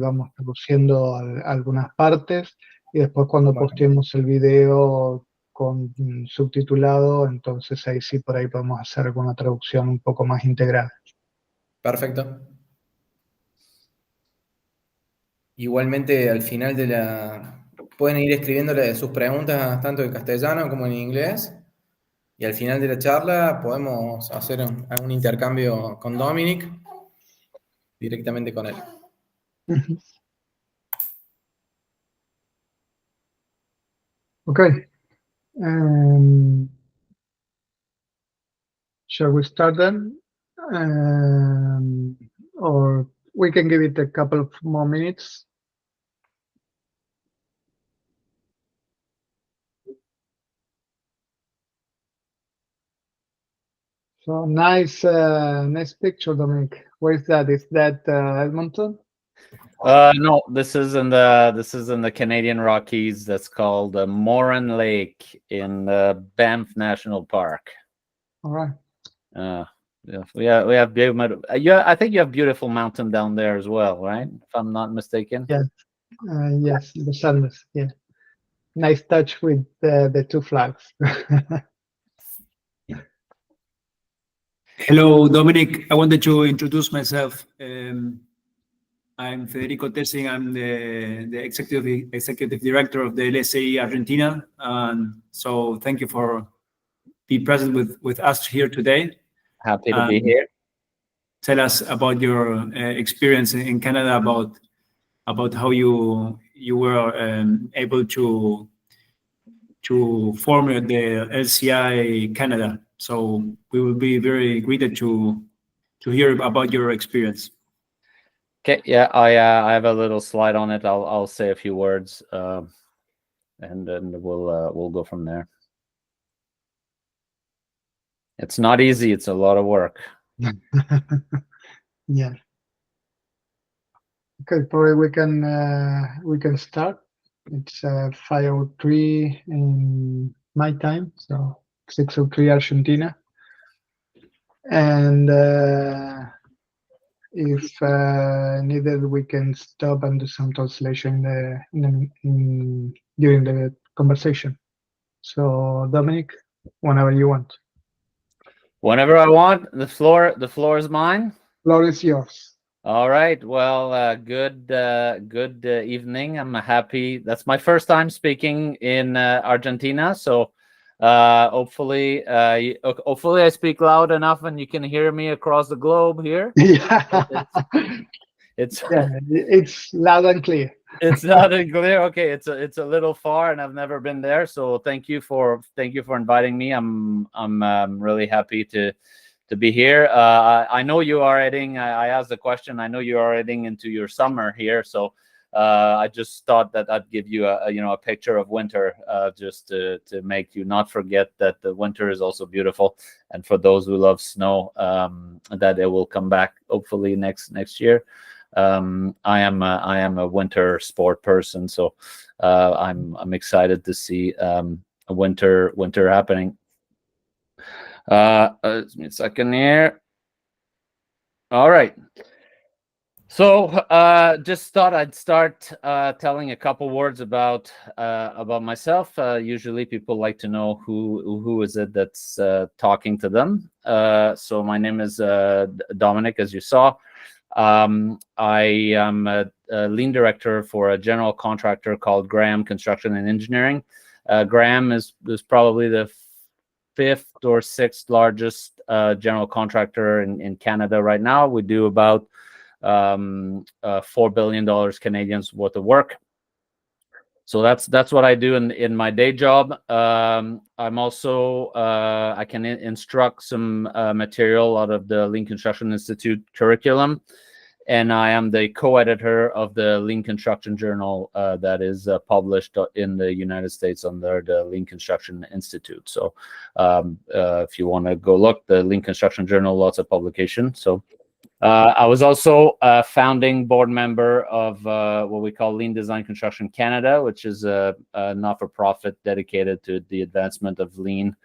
vamos traduciendo algunas partes y después cuando Bueno. posteemos el video con subtitulado, entonces ahí sí por ahí podemos hacer alguna traducción un poco más integral. Perfecto. Igualmente, al final de la... Pueden ir escribiéndole sus preguntas tanto en castellano como en inglés. Y al final de la charla podemos hacer un intercambio con Dominic directamente con él. Okay. Shall we start then? Or we can give it a couple of more minutes. So nice, nice picture, Dominic. Where is that? Is that Edmonton? No, this is in the Canadian Rockies. That's called Morin Lake in Banff National Park. All right. Yeah, we have beautiful. Yeah, I think you have beautiful mountain down there as well, right? If I'm not mistaken. Yes, yes, the Sanders. Yeah, nice touch with the two flags. Hello, Dominic. I wanted to introduce myself. I'm Federico Tessing. I'm the executive director of the LCI Argentina. So thank you for being present with us here today. Happy to be here. Tell us about your experience in Canada, about how you were able to form the LCI Canada. So we will be very greeted to hear about your experience. Okay, yeah, I have a little slide on it. I'll say a few words, and then we'll go from there. It's not easy. It's a lot of work. Yeah. Okay, probably we can start. It's 5:03 in my time, so 6:03 Argentina. And if needed, we can stop and do some translation during the conversation. So Dominic, whenever you want. Whenever I want. The floor is mine. Floor is yours. All right. Well, good evening. I'm happy. That's my first time speaking in Argentina. So hopefully I speak loud enough and you can hear me across the globe here. Yeah. It's loud and clear. It's loud and clear. Okay, it's a little far, and I've never been there. So thank you for inviting me. I'm really happy to be here. I know you are heading. I asked the question. I know you are heading into your summer here. So I just thought that I'd give you a picture of winter, just to make you not forget that the winter is also beautiful. And for those who love snow, that it will come back hopefully next year. I am a winter sport person, so I'm excited to see a winter happening. Give me a second here. All right. So just thought I'd start telling a couple words about myself. Usually people like to know who is it that's talking to them. So my name is Dominic, as you saw. I am a lean director for a general contractor called LEAN Construction and Engineering. LEAN is probably the 5th or 6th largest general contractor in Canada right now. We do about $4 billion Canadians worth of work. So that's what I do in my day job. I'm also I can instruct some material out of the LEAN Construction Institute curriculum, and I am the co-editor of the LEAN Construction Journal that is published in the United States under the LEAN Construction Institute. So if you want to go look, the LEAN Construction Journal, lots of publication. So I was also a founding board member of what we call Lean Design Construction Canada, which is a not-for-profit dedicated to the advancement of lean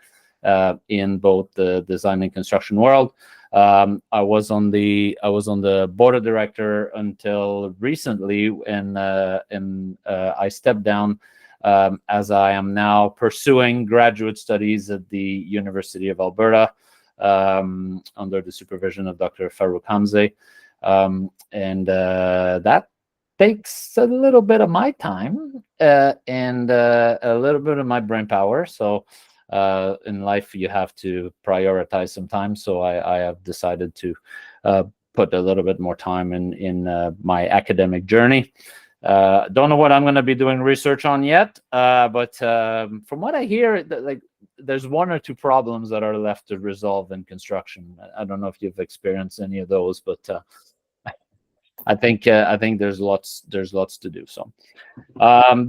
in both the design and construction world. I was on the board of director until recently, and I stepped down as I am now pursuing graduate studies at the University of Alberta under the supervision of Dr. Farouk Hamze, and that takes a little bit of my time and a little bit of my brain power. So in life, you have to prioritize sometimes. So I have decided to put a little bit more time in my academic journey. Don't know what I'm going to be doing research on yet, but from what I hear, like there's one or two problems that are left to resolve in construction. I don't know if you've experienced any of those, but I think there's lots to do. So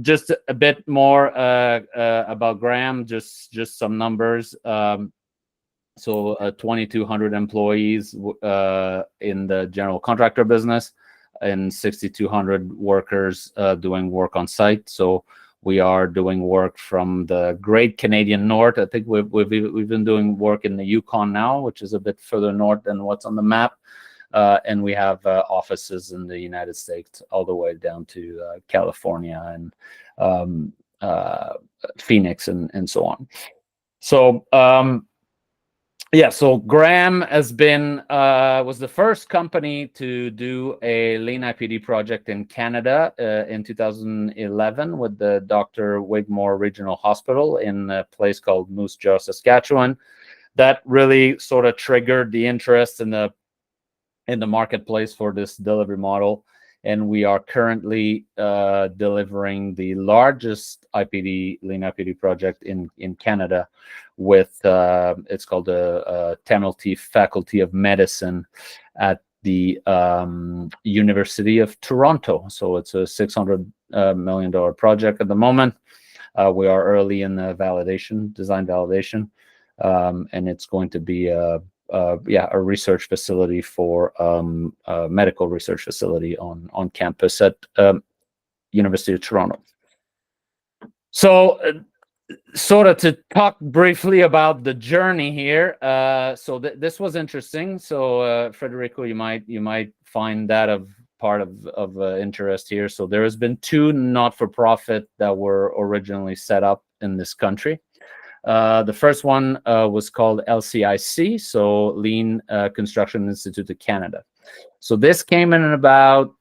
just a bit more about Graham, just some numbers. So 2,200 employees in the general contractor business, and 6,200 workers doing work on site. So we are doing work from the Great Canadian North. I think we've been doing work in the Yukon now, which is a bit further north than what's on the map. And we have offices in the United States all the way down to California and Phoenix and so on. So yeah, so Graham has been was the first company to do a Lean IPD project in Canada in 2011 with the Dr. Wigmore Regional Hospital in a place called Moose Jaw, Saskatchewan. That really sort of triggered the interest in the marketplace for this delivery model, and we are currently delivering the largest Lean IPD project in Canada with it's called the Tamilty Faculty of Medicine at the University of Toronto. So it's a $600 million project at the moment. We are early in the design validation, and it's going to be a research facility for a medical research facility on campus at University of Toronto. So sort of to talk briefly about the journey here. So this was interesting. So Federico, you might find that part of interest here. So there has been two not-for-profit that were originally set up in this country. The first one was called LCIC, so Lean Construction Institute of Canada. So this came in about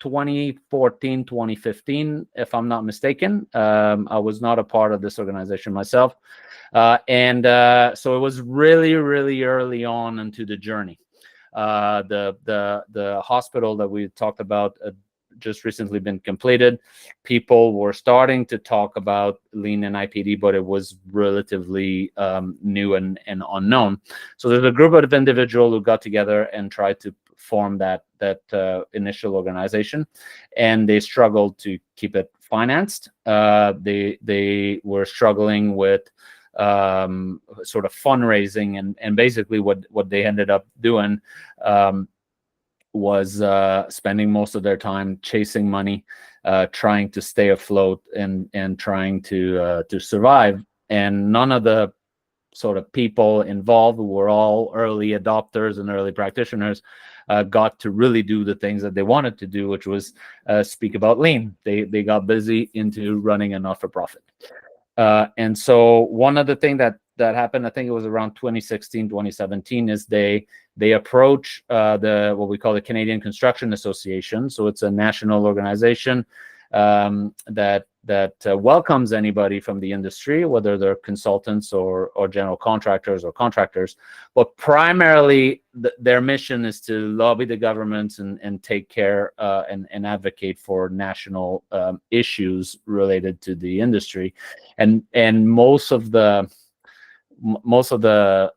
2014, 2015, if I'm not mistaken. I was not a part of this organization myself. And so it was really, really early on into the journey. The hospital that we talked about just recently been completed. People were starting to talk about Lean and IPD, but it was relatively new and unknown. So there's a group of individuals who got together and tried to form that initial organization, and they struggled to keep it financed. They were struggling with sort of fundraising, and basically what they ended up doing was spending most of their time chasing money, trying to stay afloat and trying to survive. And none of the sort of people involved, who were all early adopters and early practitioners, got to really do the things that they wanted to do, which was speak about Lean. They got busy into running a not-for-profit. And so one of the things that happened, I think it was around 2016, 2017, is they approach what we call the Canadian Construction Association. So it's a national organization that welcomes anybody from the industry, whether they're consultants or general contractors or contractors. But primarily, their mission is to lobby the governments and take care and advocate for national issues related to the industry. And most of the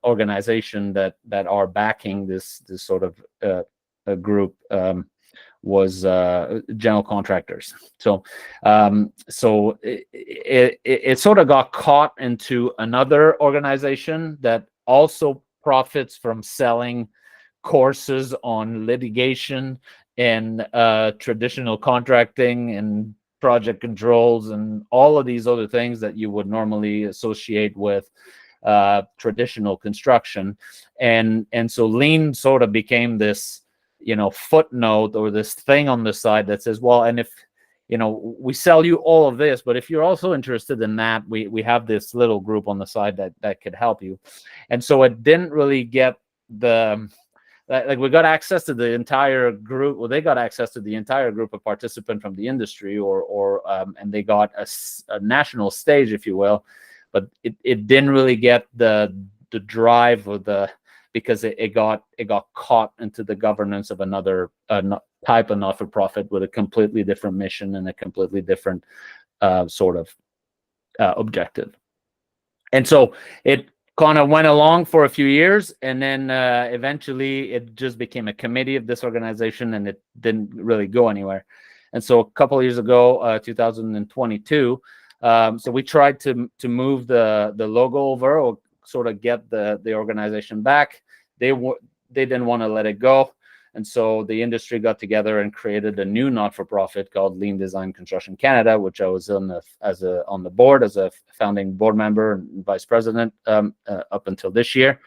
organization that are backing this sort of a group was general contractors. So it sort of got caught into another organization that also profits from selling courses on litigation and traditional contracting and project controls and all of these other things that you would normally associate with traditional construction. and so lean sort of became this, you know, footnote or this thing on the side that says, well, and if, you know, we sell you all of this, but if you're also interested in that, we have this little group on the side that could help you. And so it didn't really get the, like, we got access to the entire group. Well, they got access to the entire group of participants from the industry, and they got a national stage, if you will, but it didn't really get the drive or the, because it got caught into the governance of another type of not-for-profit with a completely different mission and a completely different sort of objective. And so it kind of went along for a few years, and then eventually it just became a committee of this organization, and it didn't really go anywhere. And so a couple of years ago, 2022, so we tried to move the logo over, or sort of get the organization back. They didn't want to let it go, and so the industry got together and created a new not-for-profit called LEAN Design Construction Canada, which I was on the board as a founding board member and vice president up until this year.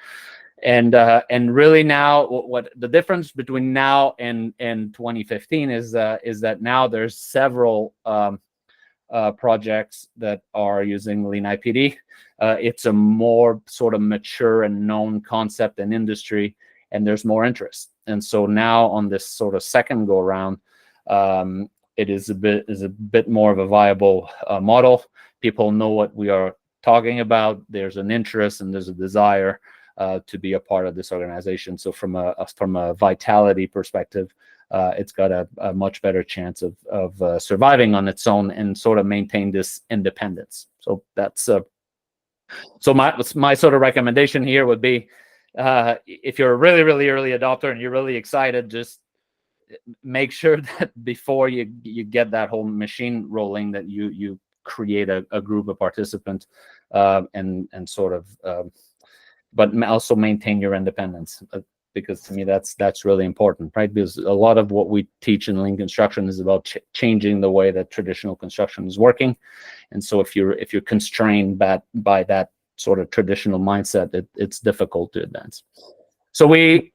And really now, what the difference between now and 2015 is that now there's several projects that are using Lean IPD. It's a more sort of mature and known concept in industry, and there's more interest. And so now on this sort of second go around, it is a bit more of a viable model. People know what we are talking about. There's an interest and there's a desire to be a part of this organization. So from a vitality perspective, it's got a much better chance of surviving on its own and sort of maintain this independence. So that's so my sort of recommendation here would be, if you're a really, really early adopter and you're really excited, just make sure that before you get that whole machine rolling, that you create a group of participants and sort of, but also maintain your independence. Because to me, that's really important, right? Because a lot of what we teach in lean construction is about changing the way that traditional construction is working. And so if you're constrained by that sort of traditional mindset, it's difficult to advance. So we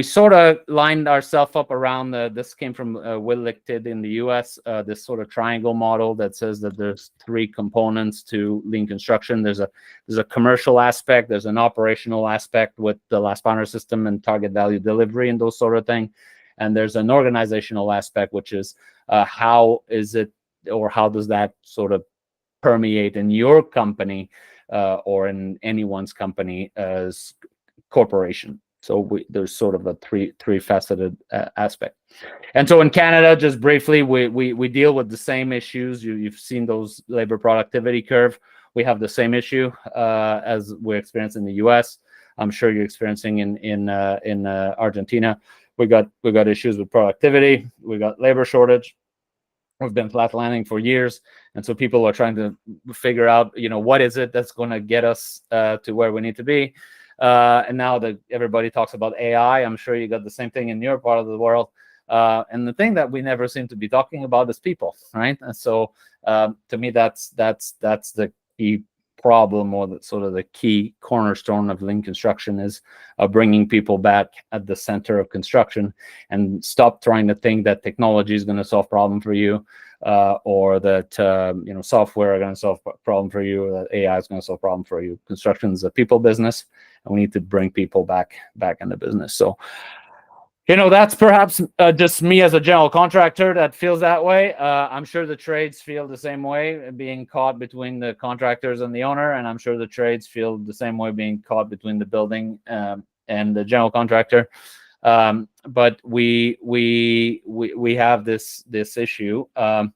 sort of lined ourselves up around this came from Willicted in the US, this sort of triangle model that says that there's three components to lean construction. There's a commercial aspect, there's an operational aspect with the last boundary system and target value delivery and those sort of thing, and there's an organizational aspect, which is how is it, or how does that sort of permeate in your company or in anyone's company as corporation. So there's sort of a three-faceted aspect. And so in Canada, just briefly, we deal with the same issues. You've seen those labor productivity curve. We have the same issue as we experience in the US. I'm sure you're experiencing in Argentina. We got issues with productivity. We got labor shortage. We've been flatlining for years, and so people are trying to figure out, what is it that's going to get us to where we need to be. And now that everybody talks about AI, I'm sure you got the same thing in your part of the world. And the thing that we never seem to be talking about is people, right? And so to me, that's the key problem, or the key cornerstone of lean construction, is bringing people back at the center of construction, and stop trying to think that technology is going to solve problem for you, or that software are going to solve problem for you, or that AI is going to solve problem for you. Construction is a people business, and we need to bring people back in the business. So that's perhaps just me as a general contractor that feels that way. I'm sure the trades feel the same way, being caught between the contractors and the owner, and I'm sure the trades feel the same way, being caught between the building and the general contractor. But we have this issue, and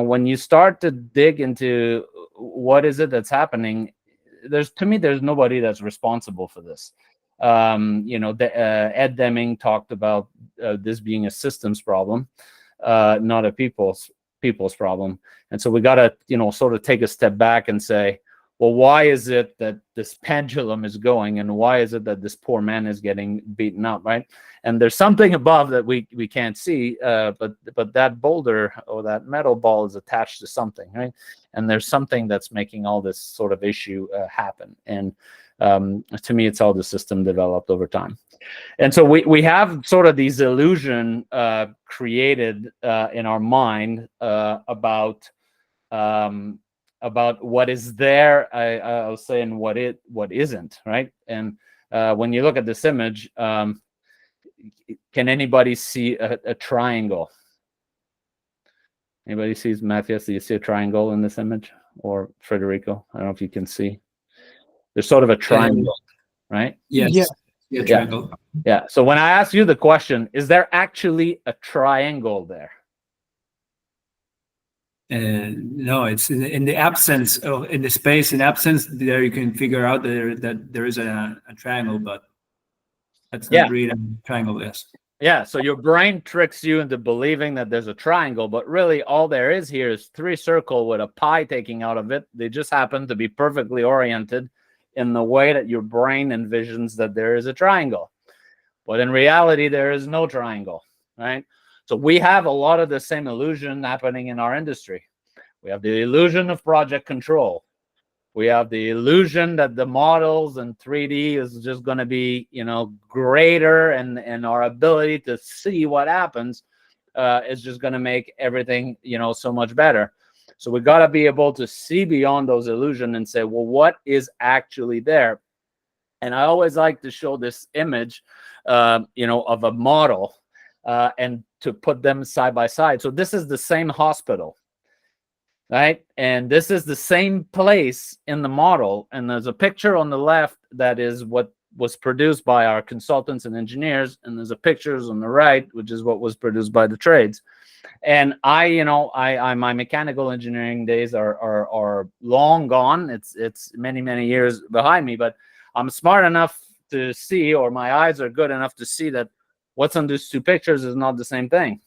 when you start to dig into what is it that's happening, there's nobody that's responsible for this. Ed Deming talked about this being a systems problem, not a people's problem. And so we got to, sort of take a step back and say, well, why is it that this pendulum is going, and why is it that this poor man is getting beaten up, right? And there's something above that we can't see, but that boulder or that metal ball is attached to something, right? And there's something that's making all this sort of issue happen. And to me, it's how the system developed over time. And so we have sort of these illusion created in our mind about what is there, I'll say, and what isn't, right? And when you look at this image, can anybody see a triangle? Anybody sees, Matthias, do you see a triangle in this image? Or Federico? I don't know if you can see. There's sort of a triangle, right? Yes. Yeah. Triangle. Yeah. So when I ask you the question, is there actually a triangle there? No, it's in the absence of, in the space in absence there, you can figure out that there is a triangle, but that's not really a triangle. Yes. Yeah. So your brain tricks you into believing that there's a triangle, but really all there is here is 3 circles with a pie taking out of it. They just happen to be perfectly oriented in the way that your brain envisions that there is a triangle. But in reality, there is no triangle, right? So we have a lot of the same illusion happening in our industry. We have the illusion of project control. We have the illusion that the models in 3D is just going to be, greater, and our ability to see what happens is just going to make everything, so much better. So we got to be able to see beyond those illusions and say, well, what is actually there? And I always like to show this image, of a model and to put them side by side. So this is the same hospital, right? And this is the same place in the model. And there's a picture on the left that is what was produced by our consultants and engineers. And there's a pictures on the right, which is what was produced by the trades. And my mechanical engineering days are long gone. It's many, many years behind me, but I'm smart enough to see, or my eyes are good enough to see, that what's on these 2 pictures is not the same thing,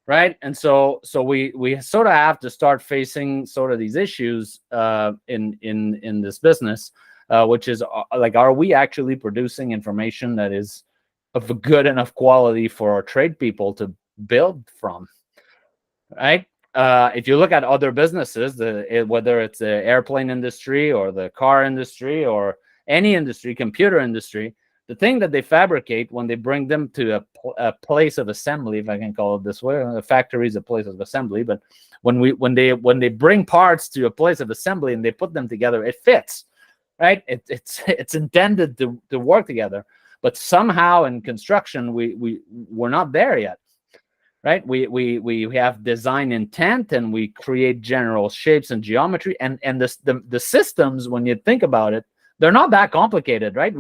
right? And so we sort of have to start facing sort of these issues in this business, which is like, are we actually producing information that is of a good enough quality for our trade people to build from, right? If you look at other businesses, whether it's the airplane industry or the car industry or any industry, computer industry, the thing that they fabricate when they bring them to a place of assembly, if I can call it this way, a factory is a place of assembly, but when they bring parts to a place of assembly and they put them together, it fits, right? It's intended to work together, but somehow in construction we're not there yet, right? We have design intent and we create general shapes and geometry, and the systems, when you think about it, they're not that complicated, right?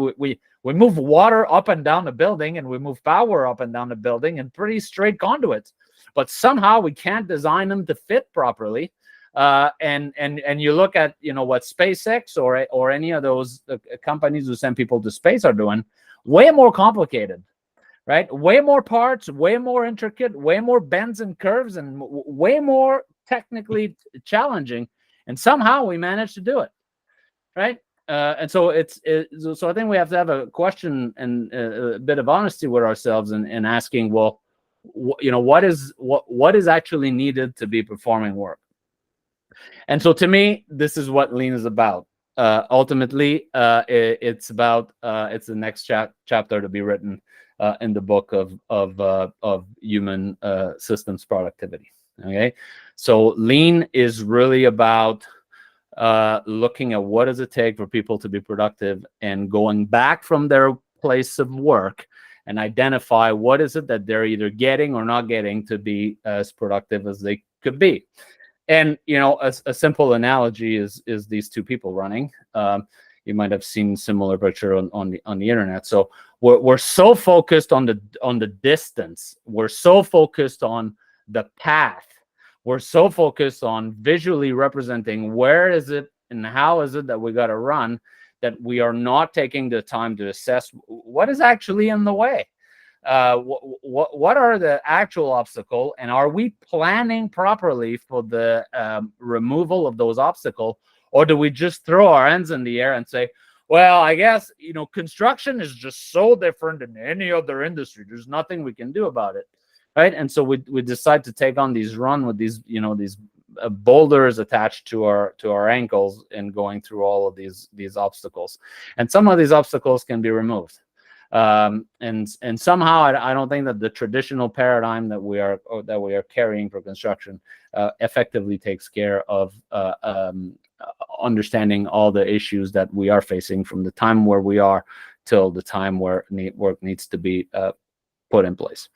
We move water up and down the building, and we move power up and down the building in pretty straight conduits, but somehow we can't design them to fit properly. And you look at what SpaceX or any of those companies who send people to space are doing, way more complicated, right? Way more parts, way more intricate, way more bends and curves, and way more technically challenging, and somehow we managed to do it, right? And so so I think we have to have a question and a bit of honesty with ourselves and asking, well, what is actually needed to be performing work? And so to me, this is what Lean is about. Ultimately, it's about it's the next chapter to be written in the book of human systems productivity. Okay, so Lean is really about looking at what does it take for people to be productive, and going back from their place of work and identify what is it that they're either getting or not getting to be as productive as they could be. And a simple analogy is these 2 people running. You might have seen similar picture on the internet. So we're so focused on the distance. We're so focused on the path. We're so focused on visually representing where is it and how is it that we got to run, that we are not taking the time to assess what is actually in the way. What are the actual obstacles, and are we planning properly for the removal of those obstacles, Or do we just throw our hands in the air and say, well, I guess, construction is just so different than any other industry. There's nothing we can do about it, right? And so we decide to take on these run with these, these boulders attached to our ankles and going through all of these obstacles. And some of these obstacles can be removed. And somehow I don't think that the traditional paradigm that we are carrying for construction effectively takes care of understanding all the issues that we are facing from the time where we are till the time where work needs to be put in place.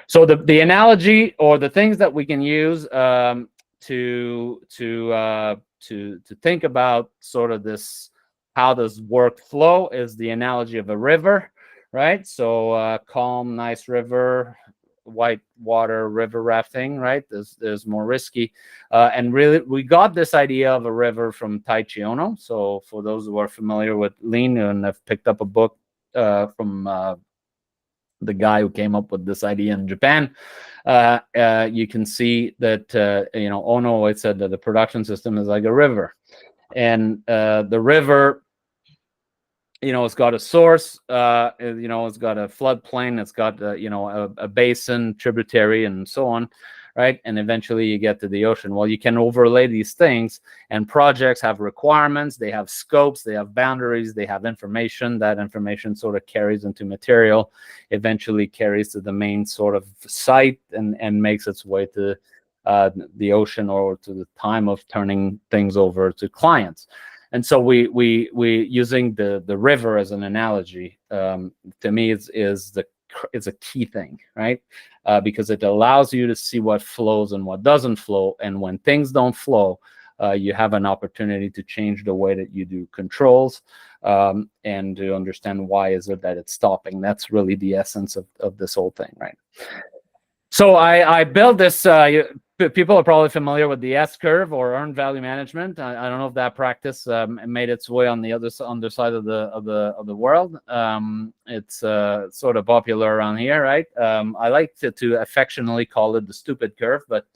So the analogy or the things that we can use to think about sort of this, how does work flow, is the analogy of a river, right? So calm, nice river, white water river rafting, right? There's more risky. And really, we got this idea of a river from Taichi Ono. So for those who are familiar with Lean and have picked up a book from the guy who came up with this idea in Japan, you can see that, Ono always said that the production system is like a river. And the river, it's got a source, it's got a floodplain, it's got, a basin, tributary, and so on, right? And eventually you get to the ocean. Well, you can overlay these things, and projects have requirements, they have scopes, they have boundaries, they have information. That information sort of carries into material, eventually carries to the main sort of site, and makes its way to the ocean, or to the time of turning things over to clients. And so we using the river as an analogy, to me is a key thing, right? Because it allows you to see what flows and what doesn't flow. And when things don't flow, you have an opportunity to change the way that you do controls, and to understand why is it that it's stopping. That's really the essence of this whole thing, right? So I built this. People are probably familiar with the S-curve or earned value management. I don't know if that practice made its way on the other side of the world. It's sort of popular around here, right? I like to affectionately call it the stupid curve, but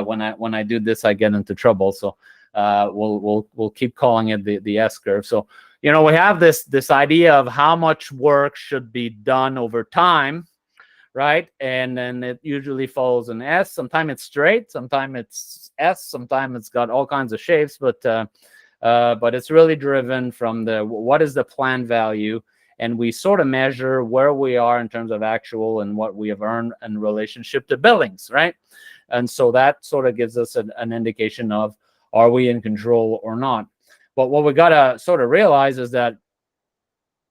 when I do this, I get into trouble. So we'll keep calling it the S-curve. So we have this idea of how much work should be done over time, right? And then it usually follows an S. Sometimes it's straight, sometimes it's S, sometimes it's got all kinds of shapes, but it's really driven from what is the planned value, and we sort of measure where we are in terms of actual and what we have earned in relationship to billings, right? And so that sort of gives us an indication of, are we in control or not? But what we got to sort of realize is that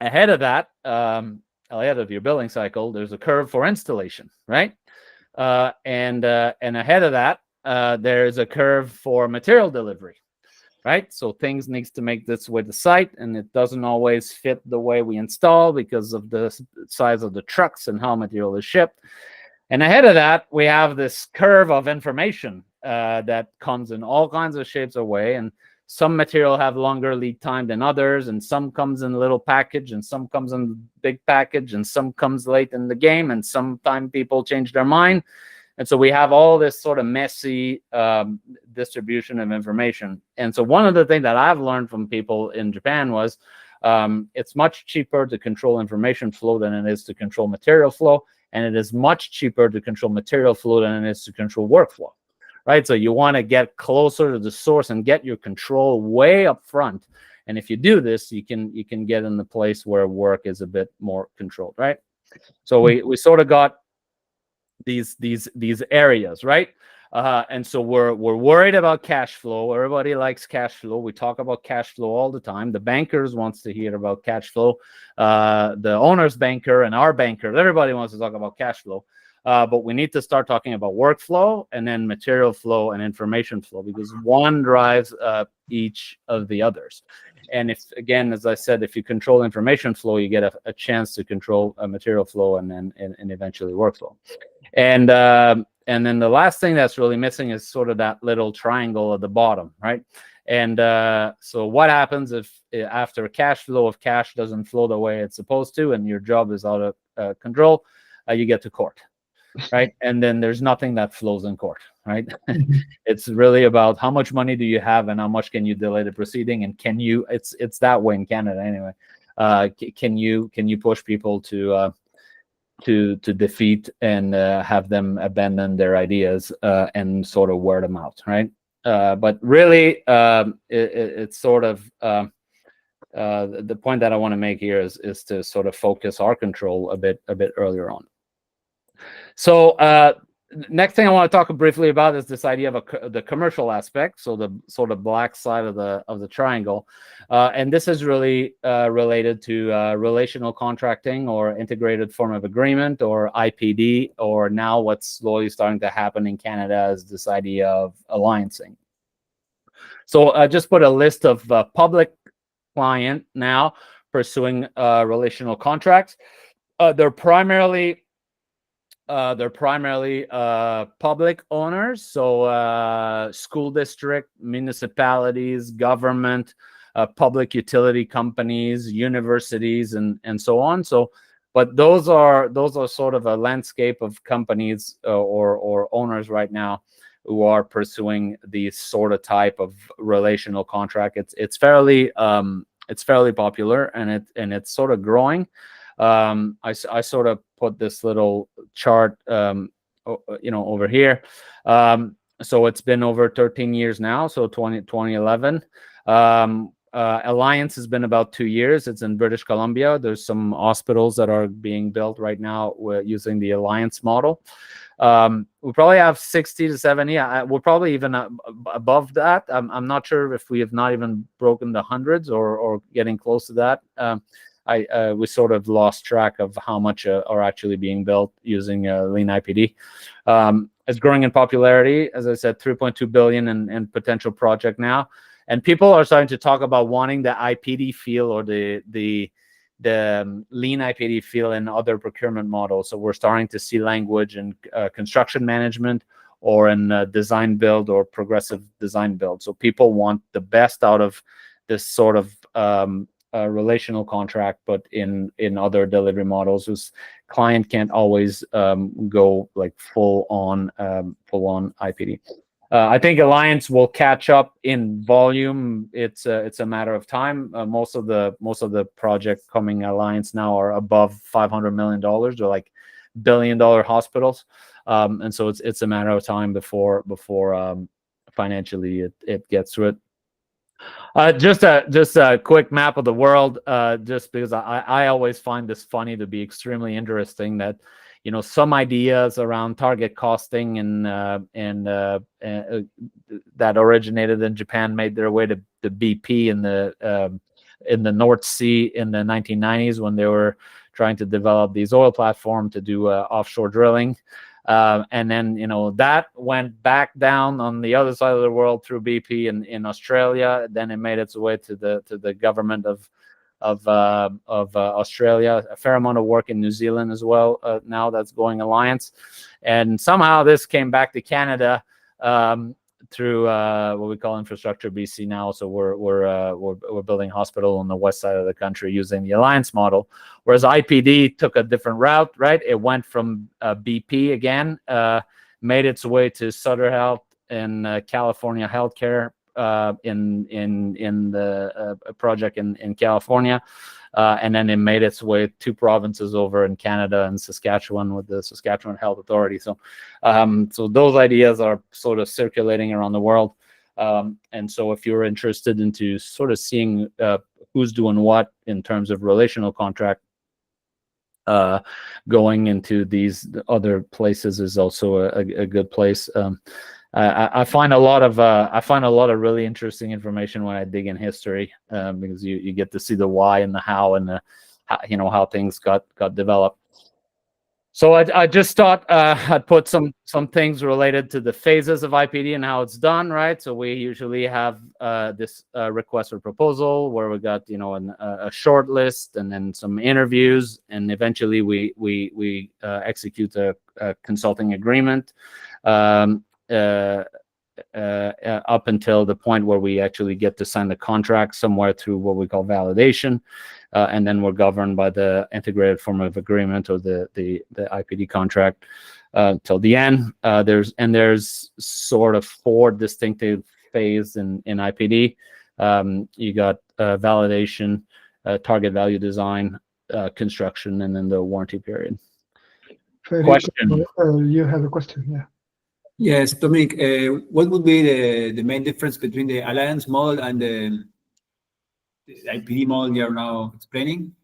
ahead of that, ahead of your billing cycle, there's a curve for installation, right? And ahead of that, there's a curve for material delivery, right? So things needs to make this way to site, and it doesn't always fit the way we install because of the size of the trucks and how material is shipped. And ahead of that, we have this curve of information that comes in all kinds of shapes of way, and some material have longer lead time than others, and some comes in a little package, and some comes in big package, and some comes late in the game, and sometimes people change their mind. And so we have all this sort of messy distribution of information. And so one of the things that I've learned from people in Japan was it's much cheaper to control information flow than it is to control material flow, and it is much cheaper to control material flow than it is to control workflow. Right, so you want to get closer to the source and get your control way up front. And if you do this, you can get in the place where work is a bit more controlled, right? So we sort of got these areas, right? And so we're worried about cash flow. Everybody likes cash flow. We talk about cash flow all the time. The bankers wants to hear about cash flow. The owner's banker and our banker, everybody wants to talk about cash flow. But we need to start talking about workflow, and then material flow and information flow, because one drives each of the others. And if, again, as I said, if you control information flow, you get a chance to control material flow and eventually workflow. And then the last thing that's really missing is sort of that little triangle at the bottom, right? And so what happens if after cash flow, if cash doesn't flow the way it's supposed to, and your job is out of control, you get to court. right? And then there's nothing that flows in court, right? It's really about how much money do you have and how much can you delay the proceeding, and can you? It's that way in Canada anyway. Can you push people to defeat and have them abandon their ideas and sort of wear them out, right? But really, it's sort of the point that I want to make here is to sort of focus our control a bit earlier on. So next thing I want to talk briefly about is this idea of the commercial aspect, so the sort of black side of the triangle, and this is really related to relational contracting or integrated form of agreement or IPD, or now what's slowly starting to happen in Canada is this idea of alliancing. So I just put a list of public client now pursuing relational contracts. They're primarily public owners, so school district, municipalities, government, public utility companies, universities, and so on. So, but those are sort of a landscape of companies or owners right now who are pursuing these sort of type of relational contract. It's fairly popular, and it's sort of growing. I sort of put this little chart, over here. So it's been over 13 years now, so 2011. Alliance has been about 2 years. It's in British Columbia. There's some hospitals that are being built right now using the Alliance model. We probably have 60 to 70. We're probably even above that. I'm not sure if we have not even broken the hundreds or getting close to that. We sort of lost track of how much are actually being built using Lean IPD. It's growing in popularity. As I said, 3.2 billion in potential project now. And people are starting to talk about wanting the IPD feel or the Lean IPD feel in other procurement models. So we're starting to see language in construction management or in design build or progressive design build. So people want the best out of this sort of relational contract, but in other delivery models, whose client can't always go like full on IPD. I think Alliance will catch up in volume. It's a matter of time. Most of the projects coming Alliance now are above $500 million. They're like billion-dollar hospitals, and so it's a matter of time before financially it gets through it. Just a quick map of the world, just because I always find this funny to be extremely interesting that, some ideas around target costing and that originated in Japan made their way to BP in the North Sea in the 1990s when they were trying to develop these oil platforms to do offshore drilling. And then, that went back down on the other side of the world through BP in Australia. Then it made its way to the government of Australia. A fair amount of work in New Zealand as well. Now that's going Alliance, and somehow this came back to Canada through what we call Infrastructure BC now. So we're building a hospital on the west side of the country using the Alliance model, whereas IPD took a different route. Right, it went from BP again, made its way to Sutter Health and California Healthcare in the project in California, and then it made its way 2 provinces over in Canada and Saskatchewan with the Saskatchewan Health Authority. So those ideas are sort of circulating around the world, and so if you're interested into sort of seeing who's doing what in terms of relational contract, going into these other places is also a good place. I find a lot of really interesting information when I dig in history, because you get to see the why and the how and how things got developed. So I just thought I'd put some things related to the phases of IPD and how it's done, right? So we usually have this request for proposal where we got a short list and then some interviews, and eventually we execute a consulting agreement. Up until the point where we actually get to sign the contract, somewhere through what we call validation, and then we're governed by the integrated form of agreement or the IPD contract. till the end. There's sort of 4 distinctive phases in IPD. You got validation, target value design, construction, and then the warranty period. Federico, Question. You have a question, yeah. Yes, Dominic, what would be the main difference between the alliance model and the IPD model you are now explaining?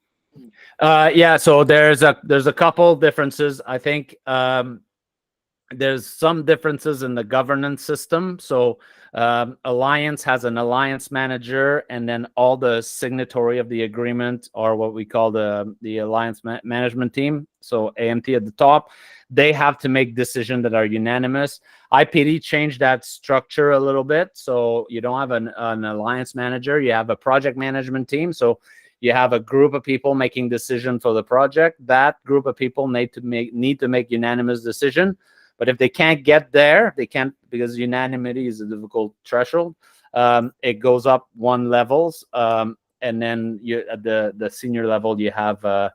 Yeah, so there's a couple differences. I think there's some differences in the governance system. So Alliance has an alliance manager, and then all the signatory of the agreement are what we call the alliance management team. So AMT at the top, they have to make decisions that are unanimous. IPD changed that structure a little bit. So you don't have an alliance manager, you have a project management team. So you have a group of people making decisions for the project. That group of people need to make unanimous decision. But if they can't get there, they can't, because unanimity is a difficult threshold. It goes up 1 levels, and then at the senior level, you have a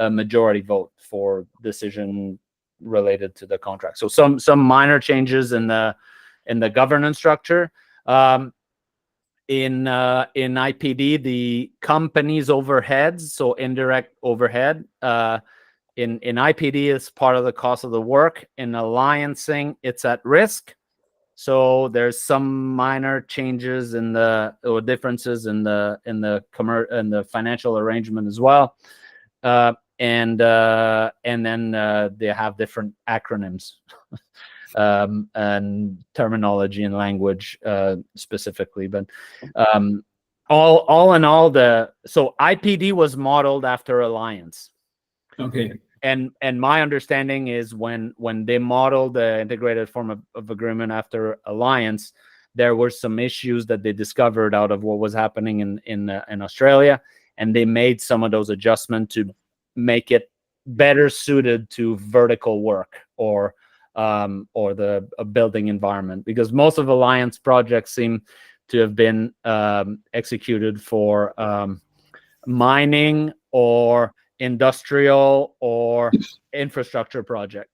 majority vote for decision related to the contract. So some minor changes in the governance structure. In IPD, the company's overheads, so indirect overhead, in IPD is part of the cost of the work. In alliancing, it's at risk. So there's some minor changes or differences in the financial arrangement as well. And then they have different acronyms and terminology and language specifically. But all in all, so IPD was modeled after Alliance. Okay. And my understanding is when they modeled the integrated form of agreement after Alliance, there were some issues that they discovered out of what was happening in Australia, and they made some of those adjustments to make it better suited to vertical work or the building environment, because most of Alliance projects seem to have been executed for mining or industrial or infrastructure project.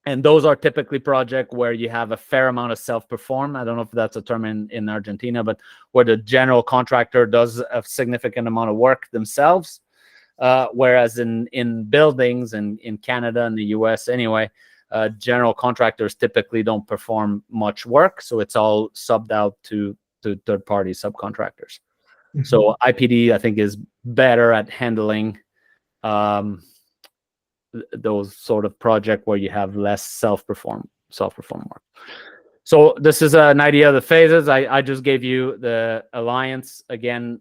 And those are typically projects where you have a fair amount of self-perform. I don't know if that's a term in Argentina, but where the general contractor does a significant amount of work themselves. Whereas in buildings and in Canada and the US anyway, general contractors typically don't perform much work. So it's all subbed out to third-party subcontractors. Mm-hmm. So IPD, I think, is better at handling those sort of project where you have less self-perform work. So this is an idea of the phases. I just gave you the Alliance again.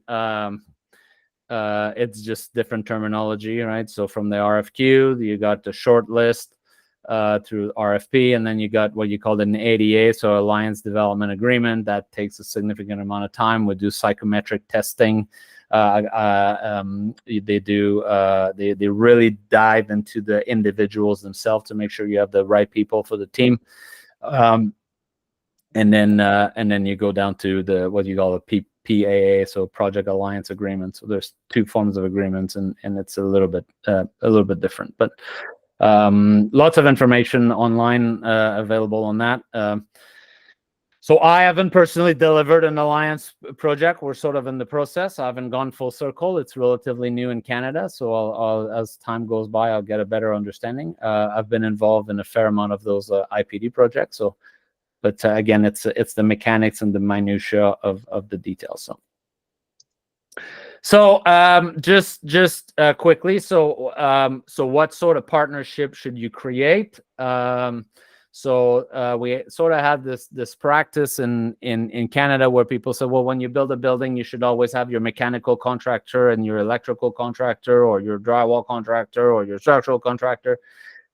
It's just different terminology, right? So from the RFQ, you got the short list through RFP, and then you got what you call an ADA, so Alliance Development Agreement. That takes a significant amount of time. We do psychometric testing. They really dive into the individuals themselves to make sure you have the right people for the team. And then you go down to what you call a PAA, so Project Alliance Agreement. So there's 2 forms of agreements, and it's a little bit different. But lots of information online available on that. So I haven't personally delivered an Alliance project. We're sort of in the process. I haven't gone full circle. It's relatively new in Canada. So I'll as time goes by, I'll get a better understanding. I've been involved in a fair amount of those IPD projects. So, but again, it's the mechanics and the minutia of the details. So just quickly. So what sort of partnership should you create? So we sort of have this practice in Canada where people say, well, when you build a building, you should always have your mechanical contractor and your electrical contractor or your drywall contractor or your structural contractor.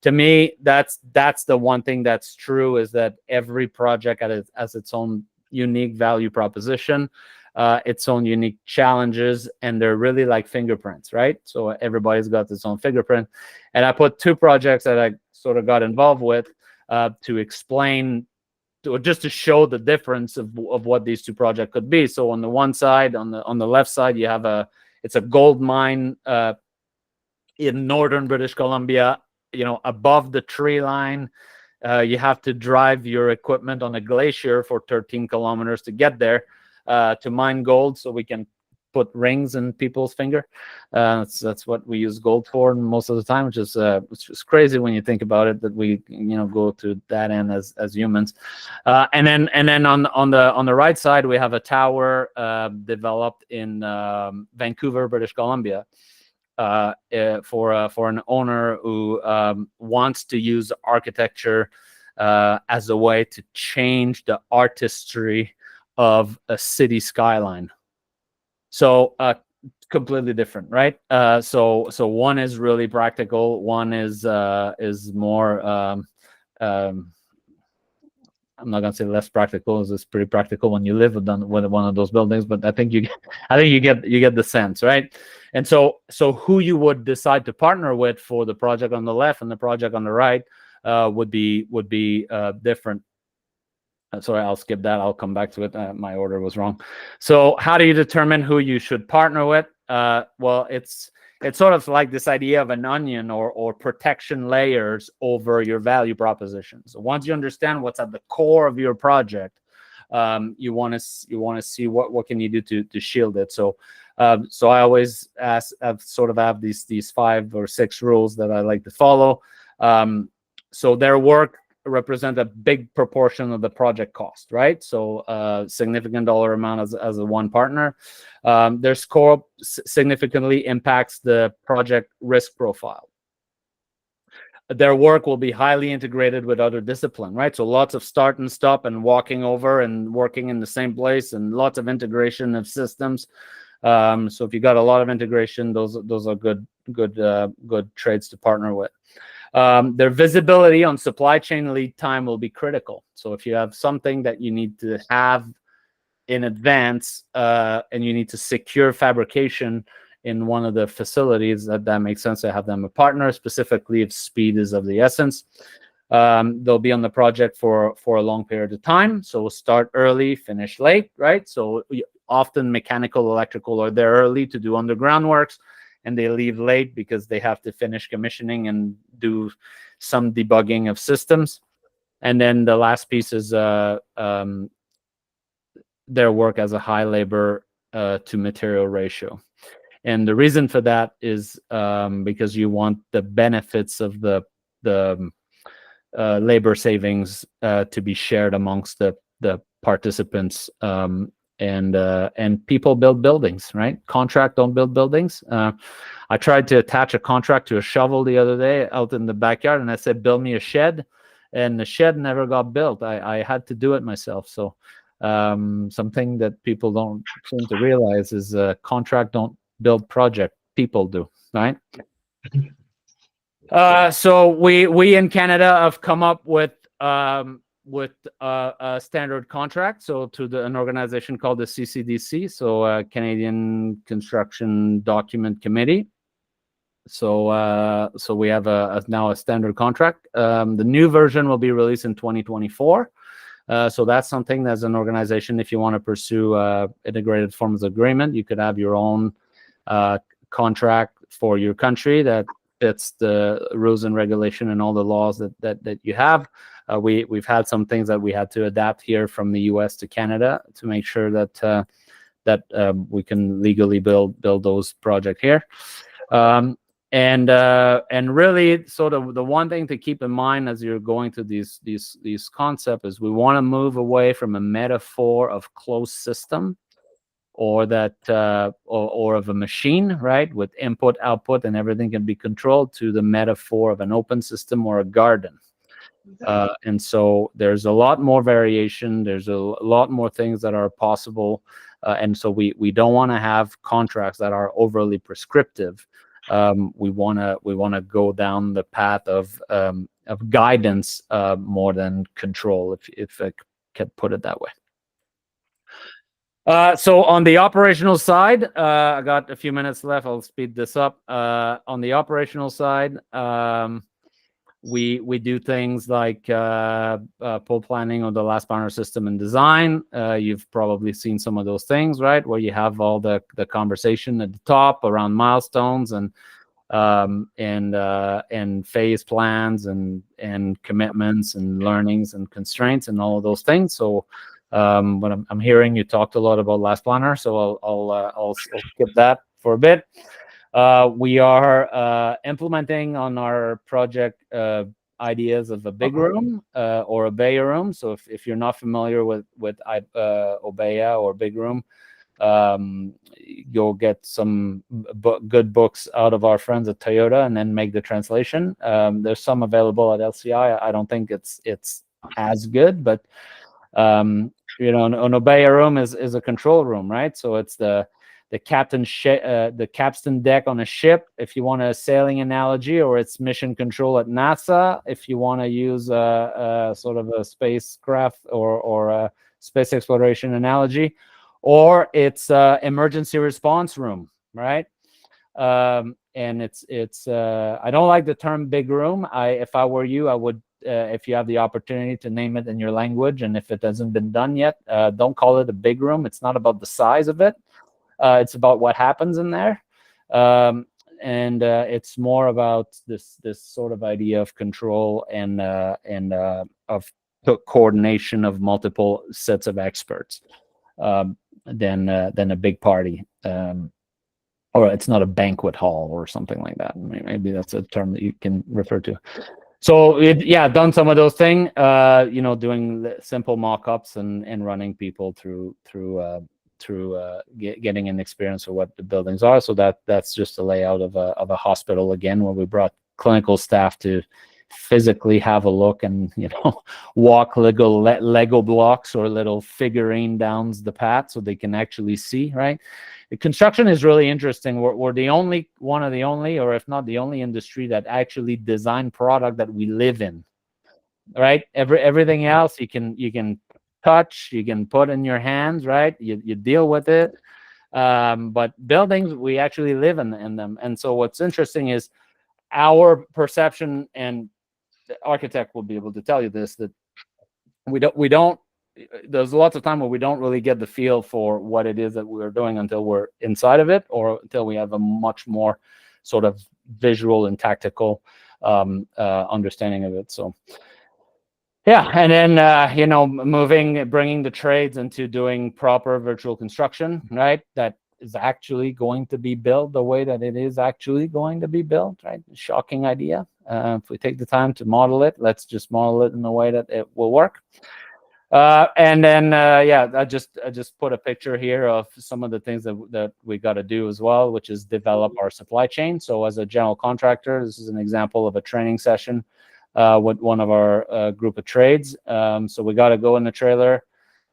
To me, that's the one thing that's true, is that every project has its own unique value proposition, its own unique challenges, and they're really like fingerprints, right? So everybody's got its own fingerprint. And I put 2 projects that I sort of got involved with to explain, just to show the difference of what these 2 projects could be. So on the one side, on the left side, you have it's a gold mine in northern British Columbia above the tree line. You have to drive your equipment on a glacier for 13 kilometers to get there to mine gold, so we can put rings in people's finger. That's what we use gold for most of the time, which is crazy when you think about it, that we go to that end as humans. And then on the right side, we have a tower developed in Vancouver, British Columbia, for an owner who wants to use architecture as a way to change the artistry of a city skyline. So completely different, right? So one is really practical. One is more. I'm not gonna say less practical. It's pretty practical when you live with one of those buildings. But I think you get the sense, right? And so who you would decide to partner with for the project on the left and the project on the right would be different. Sorry, I'll skip that. I'll come back to it. My order was wrong. So how do you determine who you should partner with? Well, it's sort of like this idea of an onion or protection layers over your value proposition. So once you understand what's at the core of your project, you want to see what can you do to shield it. So I always have these 5 or 6 rules that I like to follow. So their work represent a big proportion of the project cost, right? So significant dollar amount as a one partner. Their scope significantly impacts the project risk profile. Their work will be highly integrated with other discipline, right? So lots of start and stop and walking over and working in the same place, and lots of integration of systems. So if you got a lot of integration, those are good trades to partner with. Their visibility on supply chain lead time will be critical. So if you have something that you need to have in advance and you need to secure fabrication in one of the facilities, that makes sense to have them a partner, specifically if speed is of the essence. They'll be on the project for a long period of time. So we'll start early, finish late, right? So often mechanical, electrical are there early to do underground works, and they leave late because they have to finish commissioning and do some debugging of systems. And then the last piece is their work as a high labor to material ratio. And the reason for that is because you want the benefits of the labor savings to be shared amongst the participants. And people build buildings, right? Contract don't build buildings. I tried to attach a contract to a shovel the other day out in the backyard, and I said, build me a shed, and the shed never got built. I had to do it myself. So something that people don't seem to realize is contract don't build project, people do, right? So we in Canada have come up with a standard contract, so to an organization called the CCDC, so Canadian Construction Document Committee. So we have now a standard contract. The new version will be released in 2024. So that's something as an organization, if you want to pursue integrated forms of agreement, you could have your own contract for your country that fits the rules and regulation and all the laws that you have. We've had some things that we had to adapt here from the US to Canada to make sure that we can legally build those projects here. And really sort of the one thing to keep in mind as you're going through these concepts is we want to move away from a metaphor of closed system or that or of a machine, right, with input, output, and everything can be controlled, to the metaphor of an open system or a garden. And so there's a lot more variation. There's a lot more things that are possible. And so we don't want to have contracts that are overly prescriptive. We want to go down the path of guidance more than control, if I can put it that way. So on the operational side, I got a few minutes left. I'll speed this up. On the operational side, we do things like pull planning of the last boundary system and design. You've probably seen some of those things, right? Where you have all the conversation at the top around milestones and and phase plans and commitments and learnings and constraints and all of those things. So but I'm hearing you talked a lot about Last Planner, so I'll skip that for a bit. We are implementing on our project ideas of a big room or a bay room. So if you're not familiar with Obeya or big room, you'll get some good books out of our friends at Toyota and then make the translation. There's some available at LCI. I don't think it's as good, but an Obeya room is a control room, right? So it's the capstan deck on a ship, if you want a sailing analogy, or it's mission control at NASA, if you want to use a sort of a spacecraft or a space exploration analogy, or it's emergency response room, right? And it's I don't like the term big room. If I were you, I would, if you have the opportunity to name it in your language, and if it hasn't been done yet, don't call it a big room. It's not about the size of it. It's about what happens in there. And it's more about this sort of idea of control and of coordination of multiple sets of experts than a big party. Or it's not a banquet hall or something like that. Maybe that's a term that you can refer to. So done some of those things, doing simple mock-ups and running people through getting an experience of what the buildings are. So that's just a layout of a hospital again, where we brought clinical staff to physically have a look and walk Lego blocks or little figurine down the path so they can actually see, right? The construction is really interesting. We're one of the only, or if not the only industry that actually design product that we live in, right? Everything else you can touch, you can put in your hands, right? You deal with it. But buildings, we actually live in them. And so what's interesting is our perception, and the architect will be able to tell you this, that we don't there's lots of time where we don't really get the feel for what it is that we're doing until we're inside of it, or until we have a much more sort of visual and tactical understanding of it. So yeah, and then bringing the trades into doing proper virtual construction, right? That is actually going to be built the way that it is actually going to be built, right? Shocking idea. If we take the time to model it, let's just model it in a way that it will work. And then I just put a picture here of some of the things that we got to do as well, which is develop our supply chain. So as a general contractor, this is an example of a training session with one of our group of trades. So we got to go in the trailer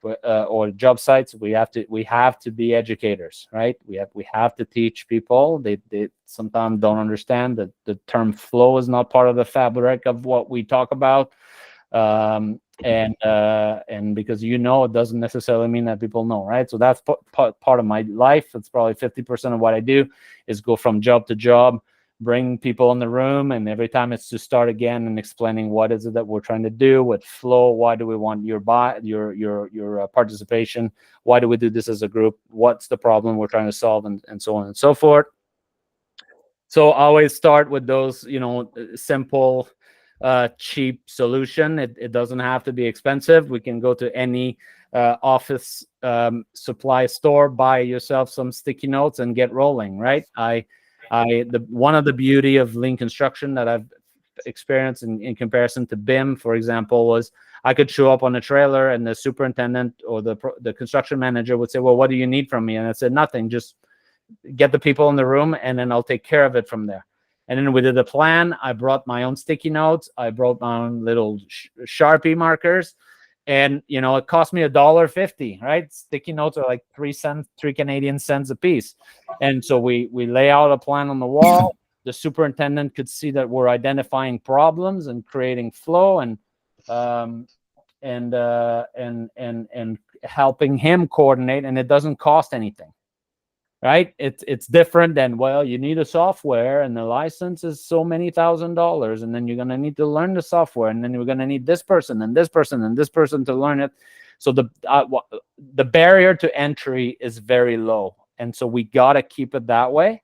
or job sites. We have to be educators, right? We have to teach people. They sometimes don't understand that the term flow is not part of the fabric of what we talk about. And because it doesn't necessarily mean that people know, right? So that's part of my life. It's probably 50% of what I do is go from job to job, bring people in the room, and every time it's to start again and explaining what is it that we're trying to do with flow. Why do we want your participation? Why do we do this as a group? What's the problem we're trying to solve, and so on and so forth. So I always start with those, simple, cheap solution. It doesn't have to be expensive. We can go to any office supply store, buy yourself some sticky notes and get rolling, right? One of the beauty of lean construction that I've experienced in comparison to BIM, for example, was I could show up on a trailer and the superintendent or the construction manager would say, well, what do you need from me? And I said, nothing, just get the people in the room and then I'll take care of it from there. And then we did a plan. I brought my own sticky notes. I brought my own little Sharpie markers. And, it cost me $1.50, right? Sticky notes are like 3 Canadian cents a piece. And so we lay out a plan on the wall. The superintendent could see that we're identifying problems and creating flow and helping him coordinate. And it doesn't cost anything. Right? It's different than, well, you need a software and the license is so many $1,000s, and then you're going to need to learn the software, and then you're going to need this person and this person and this person to learn it. So the barrier to entry is very low. And so we got to keep it that way.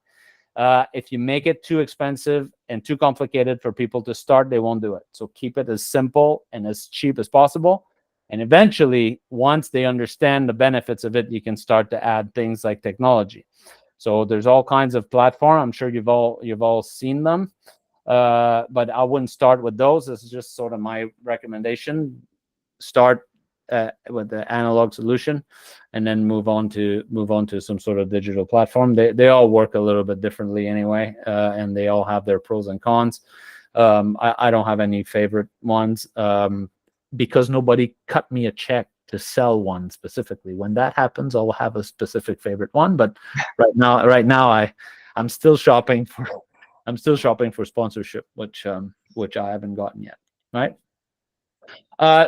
If you make it too expensive and too complicated for people to start, they won't do it. So keep it as simple and as cheap as possible. And eventually, once they understand the benefits of it, you can start to add things like technology. So there's all kinds of platforms. I'm sure you've all seen them, but I wouldn't start with those. This is just sort of my recommendation. Start with the analog solution, and then move on to some sort of digital platform. They all work a little bit differently anyway, and they all have their pros and cons. I don't have any favorite ones. Because nobody cut me a check to sell one specifically. When that happens, I'll have a specific favorite one. But right now, I'm still shopping for sponsorship, which I haven't gotten yet. Right.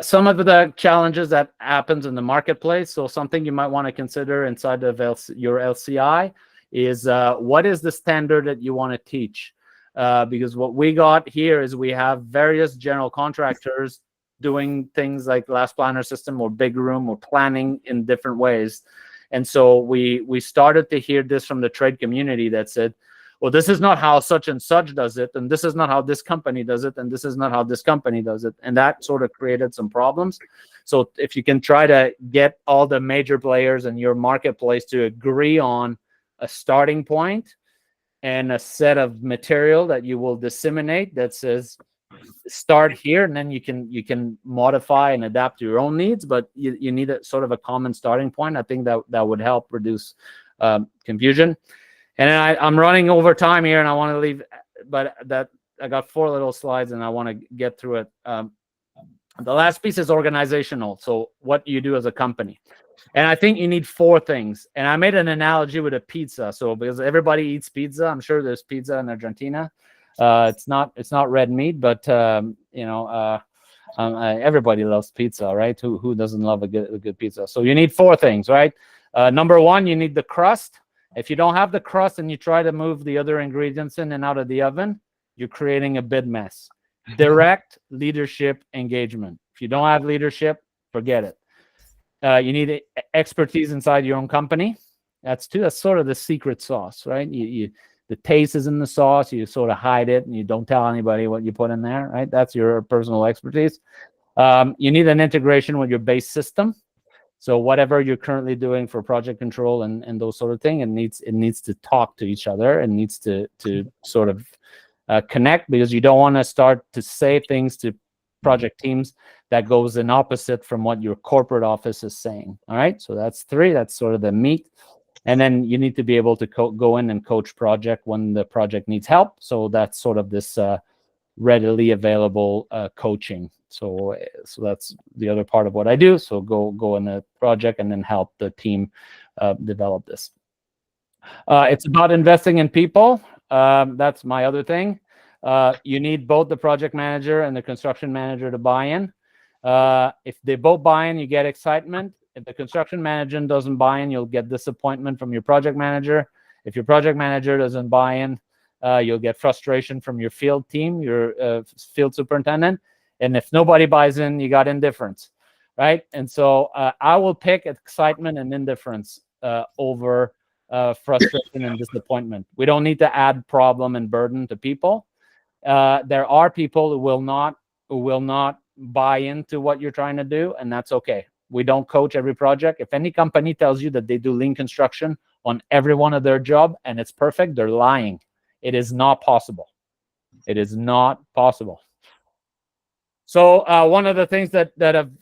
Some of the challenges that happens in the marketplace. So something you might want to consider inside of your LCI is what is the standard that you want to teach? Because what we got here is we have various general contractors doing things like last planner system or big room or planning in different ways. And so we started to hear this from the trade community that said, well, this is not how such and such does it, and this is not how this company does it, and this is not how this company does it. And that sort of created some problems. So if you can try to get all the major players in your marketplace to agree on a starting point and a set of material that you will disseminate that says, start here, and then you can modify and adapt to your own needs, but you need a sort of a common starting point. I think that would help reduce confusion. And then I'm running over time here, and I want to leave, but I got 4 little slides, and I want to get through it. The last piece is organizational. So what do you do as a company? And I think you need 4 things. And I made an analogy with a pizza. So because everybody eats pizza, I'm sure there's pizza in Argentina. It's not red meat, but everybody loves pizza, right? Who doesn't love a good pizza? So you need 4 things, right? Number 1, you need the crust. If you don't have the crust and you try to move the other ingredients in and out of the oven, you're creating a big mess. Direct leadership engagement. If you don't have leadership, forget it. You need expertise inside your own company. That's sort of the secret sauce, right? The taste is in the sauce. You sort of hide it, and you don't tell anybody what you put in there, right? That's your personal expertise. You need an integration with your base system. So whatever you're currently doing for project control and those sort of things, it needs to talk to each other. It needs to sort of connect, because you don't want to start to say things to project teams that goes in opposite from what your corporate office is saying. All right. So that's 3. That's sort of the meat. And then you need to be able to go in and coach project when the project needs help. So that's sort of this readily available coaching. So that's the other part of what I do. So go in the project and then help the team develop this. It's about investing in people. That's my other thing. You need both the project manager and the construction manager to buy in. If they both buy in, you get excitement. If the construction manager doesn't buy in, you'll get disappointment from your project manager. If your project manager doesn't buy in, you'll get frustration from your field team, your field superintendent. And if nobody buys in, you got indifference, right? And so I will pick excitement and indifference over frustration and disappointment. We don't need to add problem and burden to people. There are people who will not buy into what you're trying to do, and that's okay. We don't coach every project. If any company tells you that they do lean construction on every one of their job and it's perfect, they're lying. It is not possible. It is not possible. So one of the things that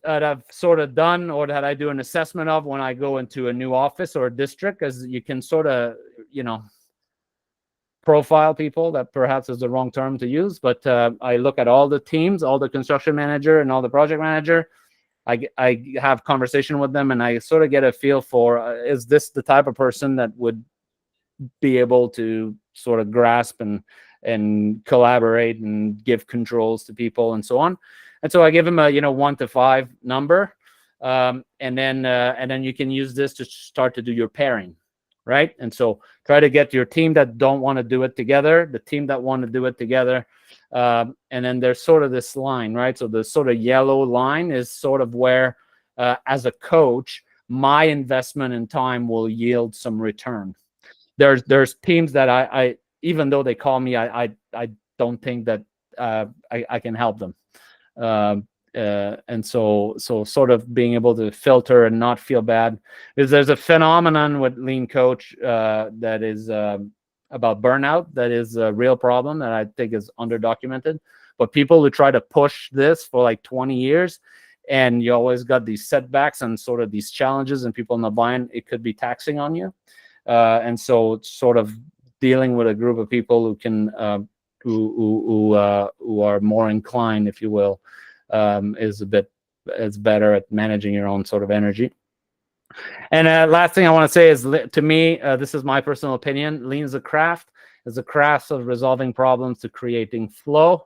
I've sort of done, or that I do an assessment of when I go into a new office or a district, is you can sort of, profile people. That perhaps is the wrong term to use, but I look at all the teams, all the construction manager and all the project manager. I have conversation with them, and I sort of get a feel for, is this the type of person that would be able to sort of grasp and collaborate and give controls to people and so on. And so I give them a 1 to 5 number, and then you can use this to start to do your pairing, right? And so try to get your team that don't want to do it together, the team that want to do it together, and then there's sort of this line, right? So the sort of yellow line is sort of where, as a coach, my investment in time will yield some return. There's teams that even though they call me, I don't think that I can help them. And so sort of being able to filter and not feel bad, because there's a phenomenon with Lean Coach that is about burnout, that is a real problem that I think is underdocumented. But people who try to push this for like 20 years, and you always got these setbacks and sort of these challenges, and people not buying, it could be taxing on you. And so it's sort of dealing with a group of people who can who are more inclined, if you will, is better at managing your own sort of energy. And last thing I want to say is, to me, this is my personal opinion, Lean is a craft. It's a craft of resolving problems to creating flow.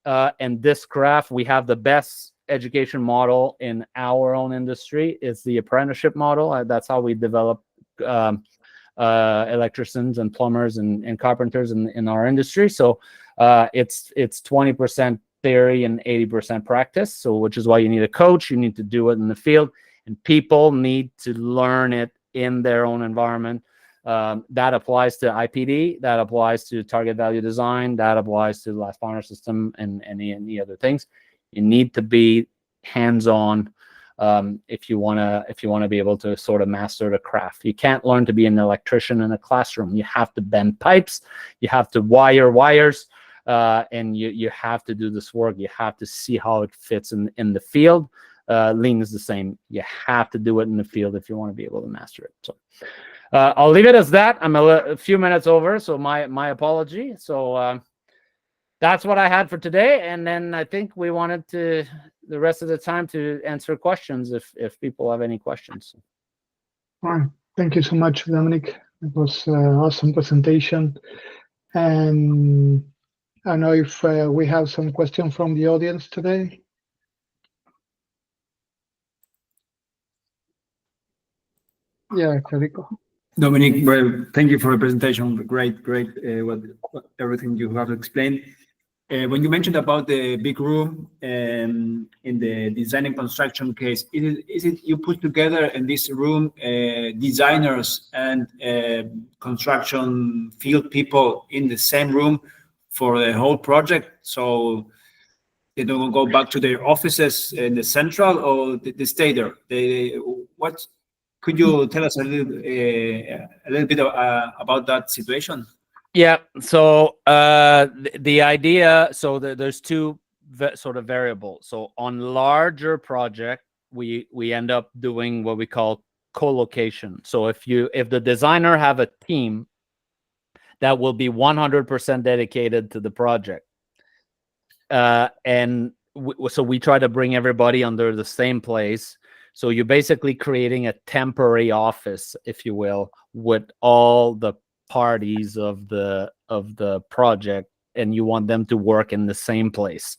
And this craft, we have the best education model in our own industry. It's the apprenticeship model. That's how we develop electricians and plumbers and carpenters in our industry. So it's 20% theory and 80% practice. So which is why you need a coach. You need to do it in the field, and people need to learn it in their own environment. That applies to IPD, that applies to target value design, that applies to the last partner system, and any other things. You need to be hands-on if you want to be able to sort of master the craft. You can't learn to be an electrician in a classroom. You have to bend pipes, you have to wire wires, and you have to do this work. You have to see how it fits in the field. Lean is the same. You have to do it in the field if you want to be able to master it. So I'll leave it as that. I'm a few minutes over, so my apology. So that's what I had for today, and then I think we wanted to the rest of the time to answer questions if people have any questions. Fine. Thank you so much, Dominic. It was an awesome presentation, and I don't know if we have some questions from the audience today. Yeah, Federico. Dominic, well, thank you for the presentation. Great, everything you have explained. When you mentioned about the big room in the design and construction case, is it you put together in this room designers and construction field people in the same room for the whole project, so they don't go back to their offices in the central, or they stay there? What could you tell us a little bit about that situation? Yeah. So the idea, so there's two sort of variables. So on larger project, we end up doing what we call co-location. So if the designer have a team that will be 100% dedicated to the project, and so we try to bring everybody under the same place. So you're basically creating a temporary office, if you will, with all the parties of the project, and you want them to work in the same place.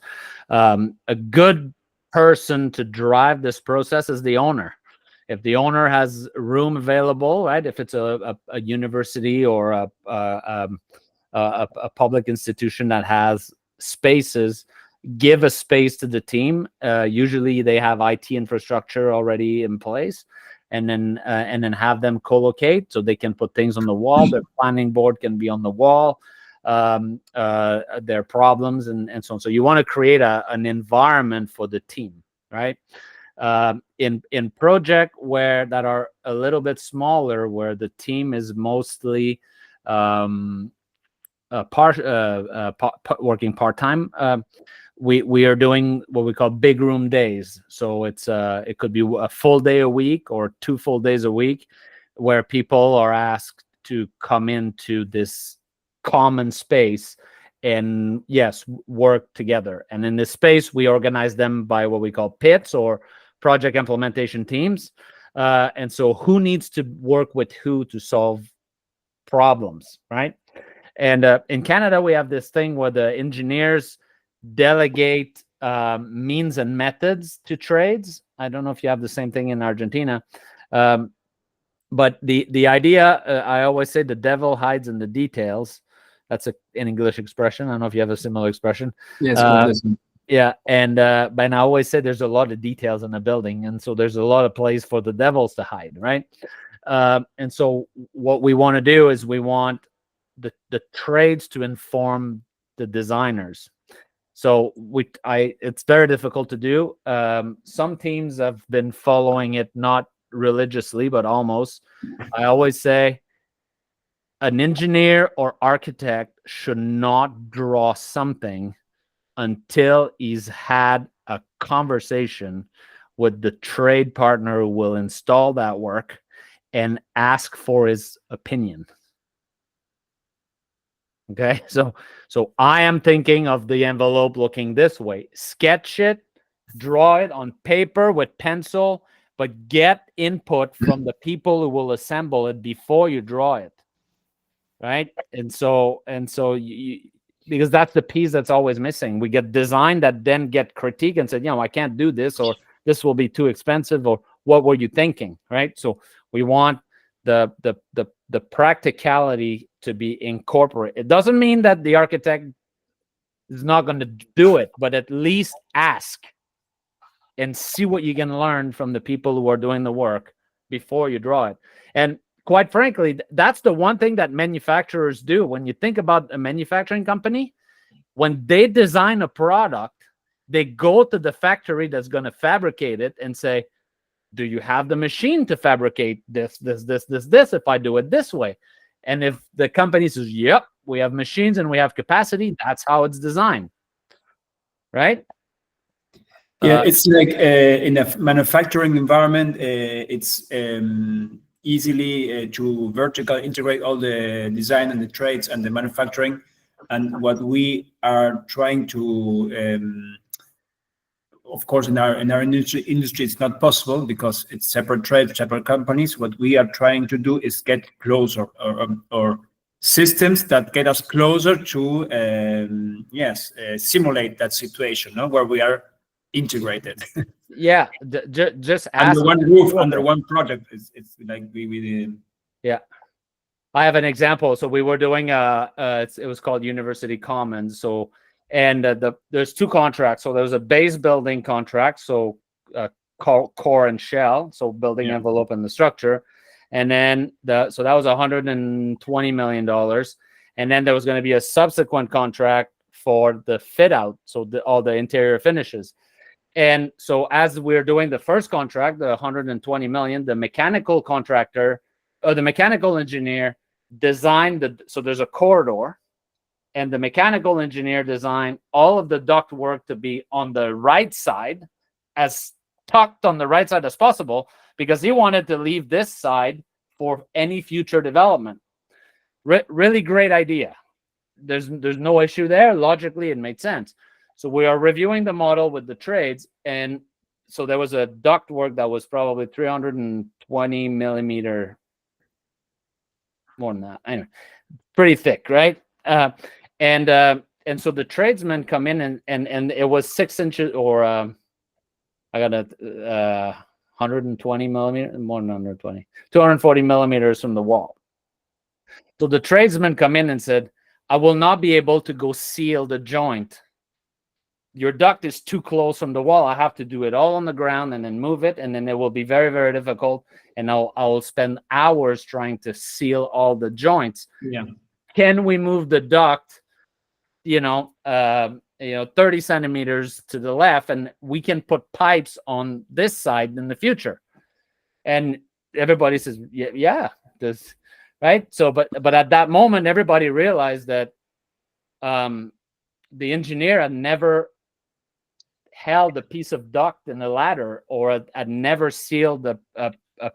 A good person to drive this process is the owner. If the owner has room available, right? If it's a university or a public institution that has spaces, give a space to the team. Usually they have IT infrastructure already in place, and then have them co-locate so they can put things on the wall. Their planning board can be on the wall, their problems and so on. So you want to create an environment for the team, right? In project that are a little bit smaller, where the team is mostly working part-time, we are doing what we call big room days. So it could be a full day a week or 2 full days a week, where people are asked to come into this common space and work together. And in this space, we organize them by what we call pits, or project implementation teams. And so who needs to work with who to solve problems, right? And in Canada, we have this thing where the engineers delegate means and methods to trades. I don't know if you have the same thing in Argentina, but the idea, I always say, the devil hides in the details. That's an English expression. I don't know if you have a similar expression. Yes. Yeah, and I always say there's a lot of details in a building, and so there's a lot of place for the devils to hide, right? And so what we want to do is we want the trades to inform the designers. So it's very difficult to do. Some teams have been following it, not religiously, but almost. I always say an engineer or architect should not draw something until he's had a conversation with the trade partner who will install that work and ask for his opinion. Okay, so I am thinking of the envelope looking this way. Sketch it, draw it on paper with pencil, but get input from the people who will assemble it before you draw it, right? And so because that's the piece that's always missing. We get design that then get critique and said, I can't do this, or this will be too expensive, or what were you thinking, right? So we want the practicality to be incorporated. It doesn't mean that the architect is not going to do it, but at least ask and see what you can learn from the people who are doing the work before you draw it. And quite frankly, that's the one thing that manufacturers do. When you think about a manufacturing company, when they design a product, they go to the factory that's going to fabricate it and say, do you have the machine to fabricate this if I do it this way? And if the company says, yep, we have machines and we have capacity, that's how it's designed, right? Yeah, it's like in a manufacturing environment, it's easily to vertical integrate all the design and the trades and the manufacturing. And what we are trying to, of course, in our industry, it's not possible because it's separate trades, separate companies. What we are trying to do is get closer, or systems that get us closer to, simulate that situation, where we are integrated. Yeah, just ask. Under one roof, under one project. It's like we Yeah. I have an example. So we were doing it was called University Commons. So there's two contracts. So there's a base building contract, so core and shell, so building envelope and the structure, and then so that was $120 million, and then there was going to be a subsequent contract for the fit out, so all the interior finishes. And so as we're doing the first contract, the $120 million, the mechanical contractor or the mechanical engineer designed so there's a corridor, and the mechanical engineer designed all of the duct work to be on the right side, as tucked on the right side as possible, because he wanted to leave this side for any future development. Really great idea. There's no issue there. Logically, it made sense. So we are reviewing the model with the trades, and so there was a duct work that was probably 320 millimeter, more than that. Anyway, pretty thick, right? And so the tradesmen come in, and it was 6 inches, or I got 120 millimeters, more than 120, 240 millimeters from the wall. So the tradesmen come in and said, I will not be able to go seal the joint. Your duct is too close from the wall. I have to do it all on the ground and then move it, and then it will be very, very difficult. And I'll spend hours trying to seal all the joints. Yeah. Can we move the duct, 30 centimeters to the left, and we can put pipes on this side in the future? And everybody says, yeah, this, right? So, but at that moment, everybody realized that the engineer had never held a piece of duct in a ladder, or had never sealed a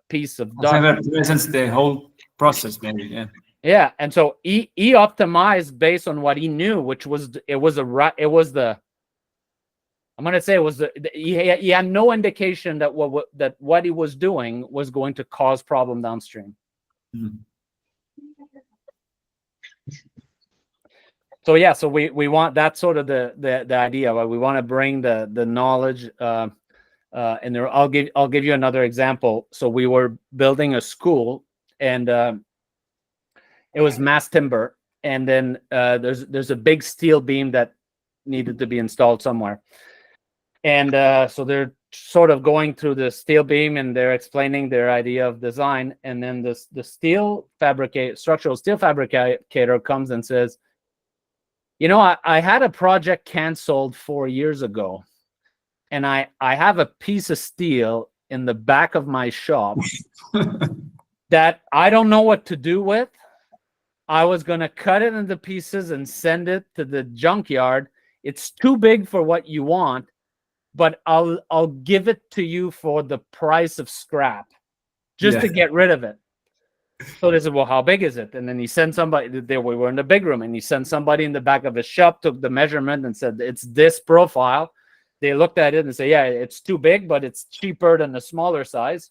piece of duct. Since the whole process, maybe, yeah. Yeah, and so he optimized based on what he knew, which was he had no indication that what he was doing was going to cause problem downstream. Mm-hmm. So yeah, so we want, that's sort of the idea. Right? We want to bring the knowledge, and there, I'll give you another example. So we were building a school, and it was mass timber, and then there's a big steel beam that needed to be installed somewhere, and so sort of going through the steel beam, and they're explaining their idea of design. And then the structural steel fabricator comes and says, you know, I had a project canceled 4 years ago, and I have a piece of steel in the back of my shop that I don't know what to do with. I was going to cut it into pieces and send it to the junkyard. It's too big for what you want, but I'll give it to you for the price of scrap, just to get rid of it. So they said, well, how big is it? And then he sent somebody. We were in the big room, and he sent somebody in the back of his shop, took the measurement, and said, it's this profile. They looked at it and said, yeah, it's too big, but it's cheaper than the smaller size.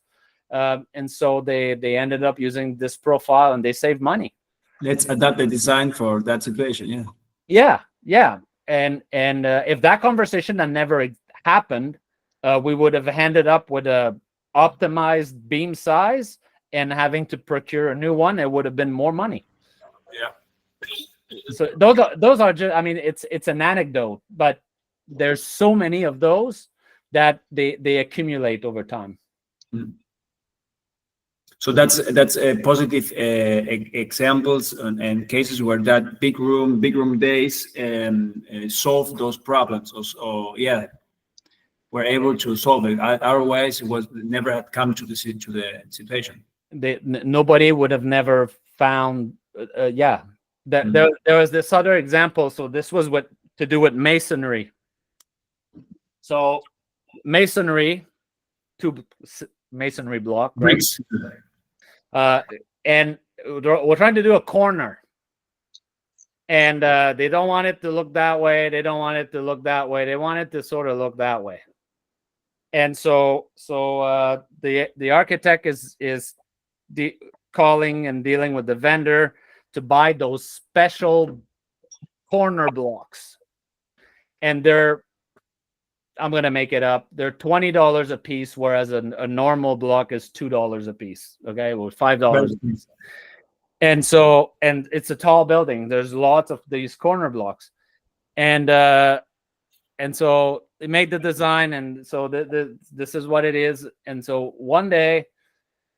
And so they ended up using this profile, and they saved money. Let's adapt the design for that situation. Yeah. And if that conversation had never happened, we would have ended up with a optimized beam size and having to procure a new one. It would have been more money. Yeah. So those are just, I mean, it's an anecdote, but there's so many of those that they accumulate over time. So that's a positive examples and cases where that big room days solve those problems. Or were able to solve it. Otherwise, it was never had come to the situation. Nobody would have never found. There was this other example. So this was to do with masonry. So masonry, two masonry block, right? And we're trying to do a corner, and they don't want it to look that way. They don't want it to look that way. They want it to sort of look that way. And so the architect is calling and dealing with the vendor to buy those special corner blocks, and I'm going to make it up. They're $20 a piece, whereas a normal block is $2 a piece. Okay, well, $5 a piece. And it's a tall building. There's lots of these corner blocks, and so they made the design, and so this is what it is. And so one day,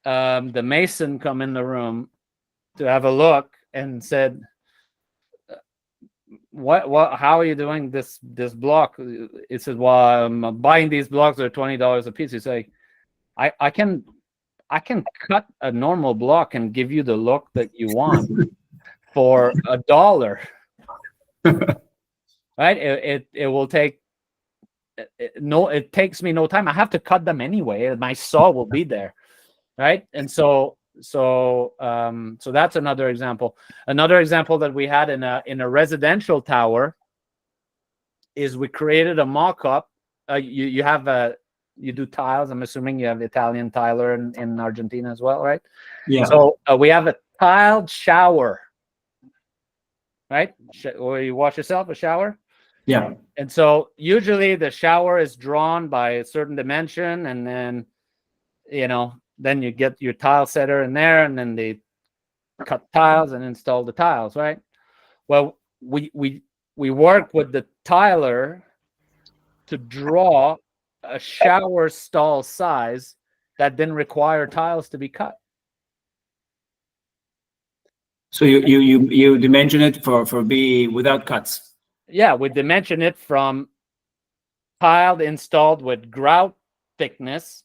the mason come in the room to have a look and said, what how are you doing this block? It says, well, I'm buying these blocks, they're $20 a piece. You say, I can cut a normal block and give you the look that you want for $1. Right? It will take it takes me no time. I have to cut them anyway. My saw will be there. Right? And so that's another example. Another example that we had in a residential tower is we created a mock-up. You do tiles. I'm assuming you have Italian tiler in Argentina as well, right? Yeah. So we have a tiled shower, right? Where you wash yourself, a shower. Yeah. And so usually the shower is drawn by a certain dimension, and then then you get your tile setter in there, and then they cut tiles and install the tiles, right? Well, we work with the tiler to draw a shower stall size that didn't require tiles to be cut. So you dimension it for be without cuts. Yeah, we dimension it from tiled installed with grout thickness,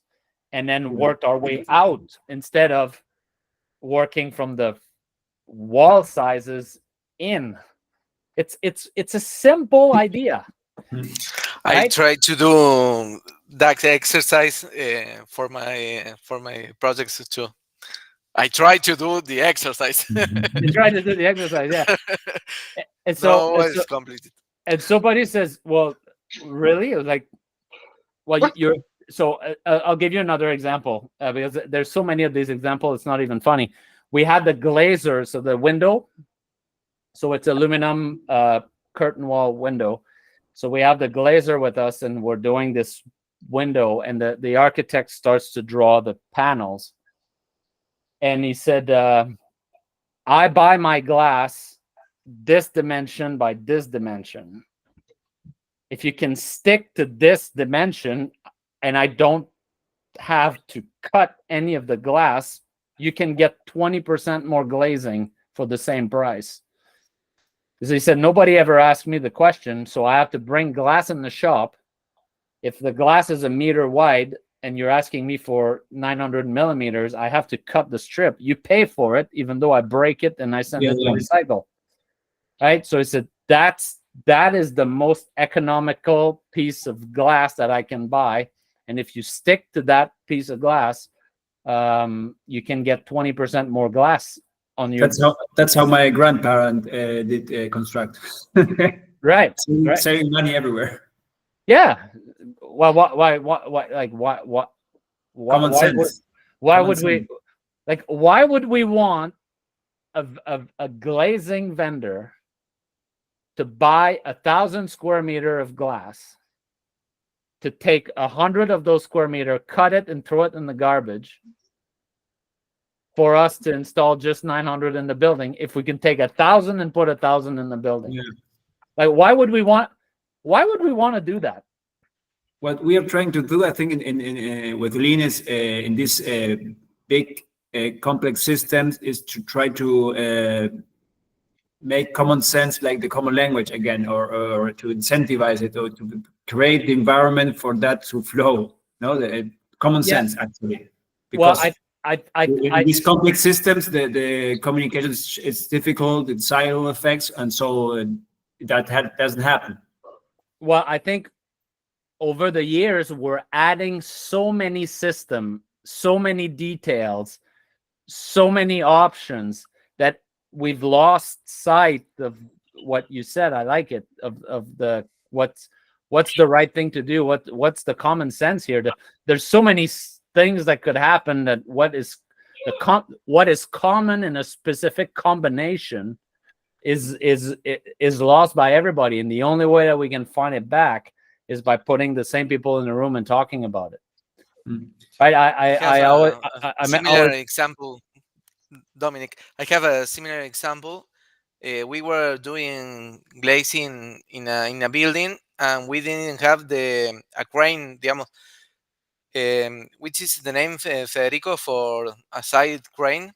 and then worked our way out instead of working from the wall sizes in. It's a simple idea. I try to do that exercise for my projects too. I try to do the exercise. You try to do the exercise, yeah. And so it's completed. And somebody says, "Well, really?" It was like, "Well, you're." So I'll give you another example because there's so many of these examples. It's not even funny. We had the glazer, so the window. So it's aluminum curtain wall window. So we have the glazer with us, and we're doing this window, and the architect starts to draw the panels. And he said, I buy my glass this dimension by this dimension. If you can stick to this dimension, and I don't have to cut any of the glass, you can get 20% more glazing for the same price. Because he said, nobody ever asked me the question, so I have to bring glass in the shop. If the glass is a meter wide and you're asking me for 900 millimeters, I have to cut the strip. You pay for it, even though I break it and I send it to recycle. Right? So he said, that is the most economical piece of glass that I can buy. And if you stick to that piece of glass, you can get 20% more glass on your. That's how my grandparent did construct. Right. Saving money everywhere. Yeah. Well, why would we want a glazing vendor to buy 1,000 square meter of glass, to take 100 of those square meter, cut it and throw it in the garbage, for us to install just 900 in the building, if we can take 1,000 and put 1,000 in the building? Yeah. Like, why would we want to do that? What we are trying to do, I think, in with Lean is in this big complex systems, is to try to make common sense like the common language again, or to incentivize it, or to create the environment for that to flow. No, the common sense actually. Because in these complex systems, the communication is difficult, it's silo effects, and so that doesn't happen. Well, I think over the years, we're adding so many systems, so many details, so many options that we've lost sight of what you said. I like it, of the what's the right thing to do, what's the common sense here. There's so many things that could happen, that what is common in a specific combination is lost by everybody, and the only way that we can find it back is by putting the same people in the room and talking about it. Right? I always similar example, Dominic. I have a similar example. We were doing glazing in a building, and we didn't have a crane, digamos, which is the name, Federico, for a side crane.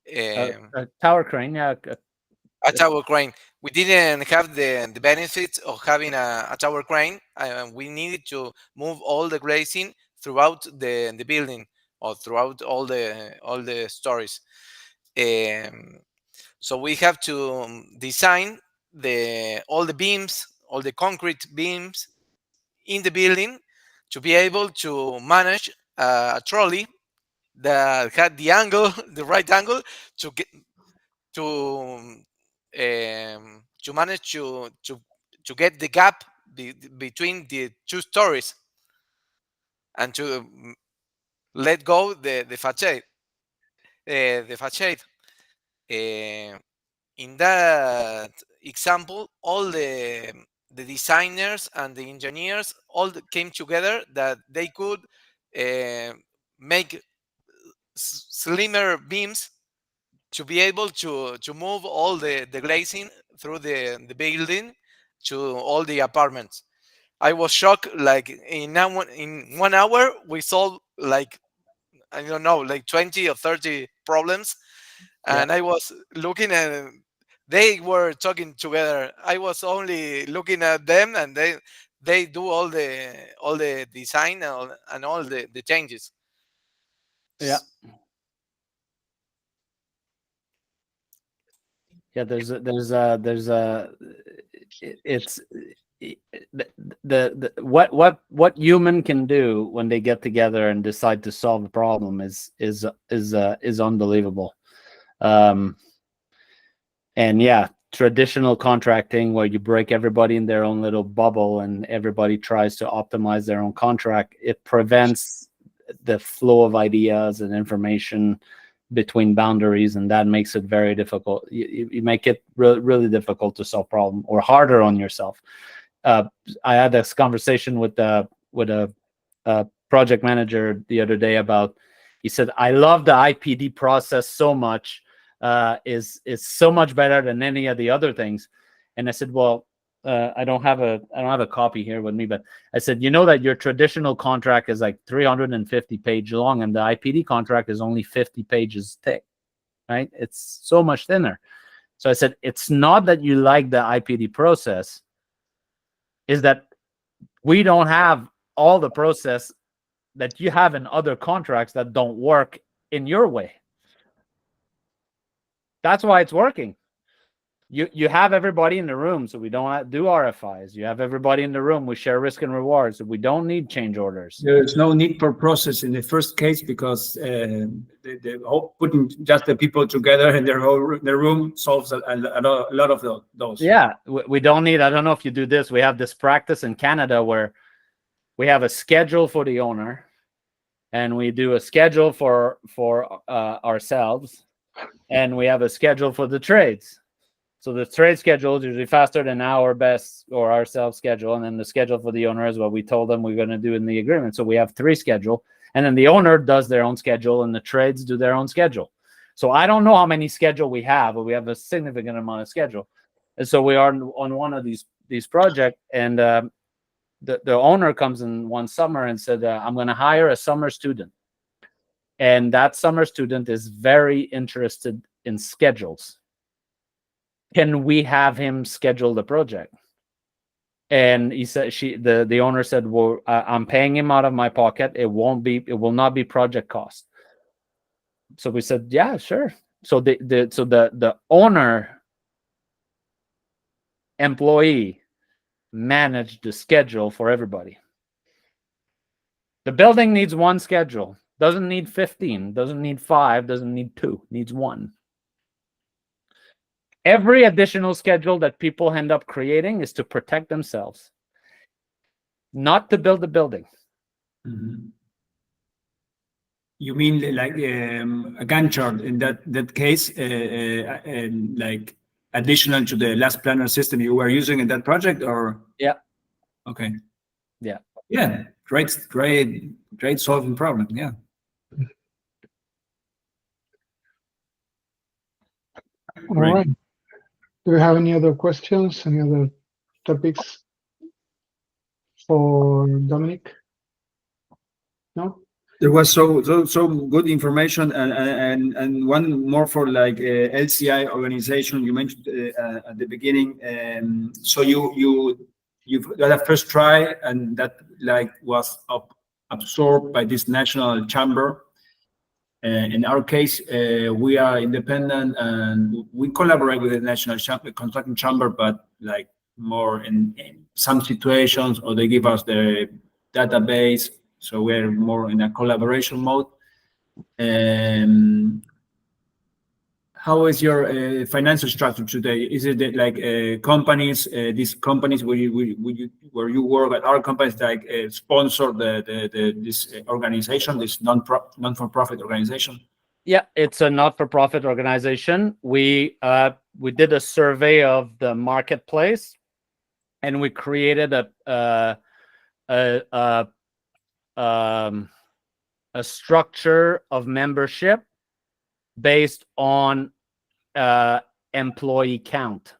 A tower crane, yeah. A tower crane. We didn't have the benefits of having a tower crane. We needed to move all the glazing throughout the building, or throughout all the stories. So we have to design all the beams, all the concrete beams in the building, to be able to manage a trolley that had the angle, the right angle, to get to manage to get the gap between the two stories, and to let go the facade. In that example, all the designers and the engineers all came together, that they could make slimmer beams to be able to move all the glazing through the building to all the apartments. I was shocked. Like in 1 hour, we solved, like, I don't know, like 20 or 30 problems. And I was looking, and they were talking together. I was only looking at them, and they do all the design and all the changes. Yeah. Yeah, there's what human can do when they get together and decide to solve a problem is unbelievable. And yeah, traditional contracting, where you break everybody in their own little bubble and everybody tries to optimize their own contract, it prevents the flow of ideas and information between boundaries, and that makes it very difficult. You make it really difficult to solve problem, or harder on yourself. I had this conversation with a project manager the other day about, he said, I love the IPD process so much, is so much better than any of the other things. And I said, well, I don't have a copy here with me, but I said, you know that your traditional contract is like 350 page long, and the IPD contract is only 50 pages thick, right? It's so much thinner. So I said, it's not that you like the IPD process, is that we don't have all the process that you have in other contracts that don't work in your way. That's why it's working. You have everybody in the room, so we don't do RFIs. You have everybody in the room. We share risk and rewards. So we don't need change orders. There's no need for process in the first case because the whole putting just the people together in their room solves a lot of those. Yeah, we don't need. I don't know if you do this. We have this practice in Canada where we have a schedule for the owner, and we do a schedule for ourselves, and we have a schedule for the trades. So the trade schedule is usually faster than our best or our self schedule. And then the schedule for the owner is what we told them we're going to do in the agreement. So we have 3 schedule, and then the owner does their own schedule and the trades do their own schedule. So I don't know how many schedule we have, but we have a significant amount of schedule. And so we are on one of these projects, and the owner comes in one summer and said, I'm going to hire a summer student. And that summer student is very interested in schedules. Can we have him schedule the project? And he said, the owner said, well, I'm paying him out of my pocket. It will not be project cost. So we said, yeah, sure. So the owner employee managed the schedule for everybody. The building needs 1 schedule. Doesn't need 15, doesn't need 5, doesn't need 2, needs 1. Every additional schedule that people end up creating is to protect themselves, not to build a building. Mm-hmm. You mean like a Gantt chart in that case, like additional to the last planner system you were using in that project, or? Yeah. Okay. Yeah. Yeah. Great solving problem. Yeah. All right. Do we have any other questions? Any other topics for Dominic? No? There was so good information, and one more for like LCI organization you mentioned at the beginning. So you've got a first try, and that like was absorbed by this national chamber. In our case, we are independent and we collaborate with the National Construction Chamber, but like more in some situations, or they give us the database. So we're more in a collaboration mode. How is your financial structure today? Is it like companies, these companies where you work at, our companies like sponsor this organization, this non-for-profit organization? Yeah, it's a not-for-profit organization. We did a survey of the marketplace, and we created a structure of membership based on employee count.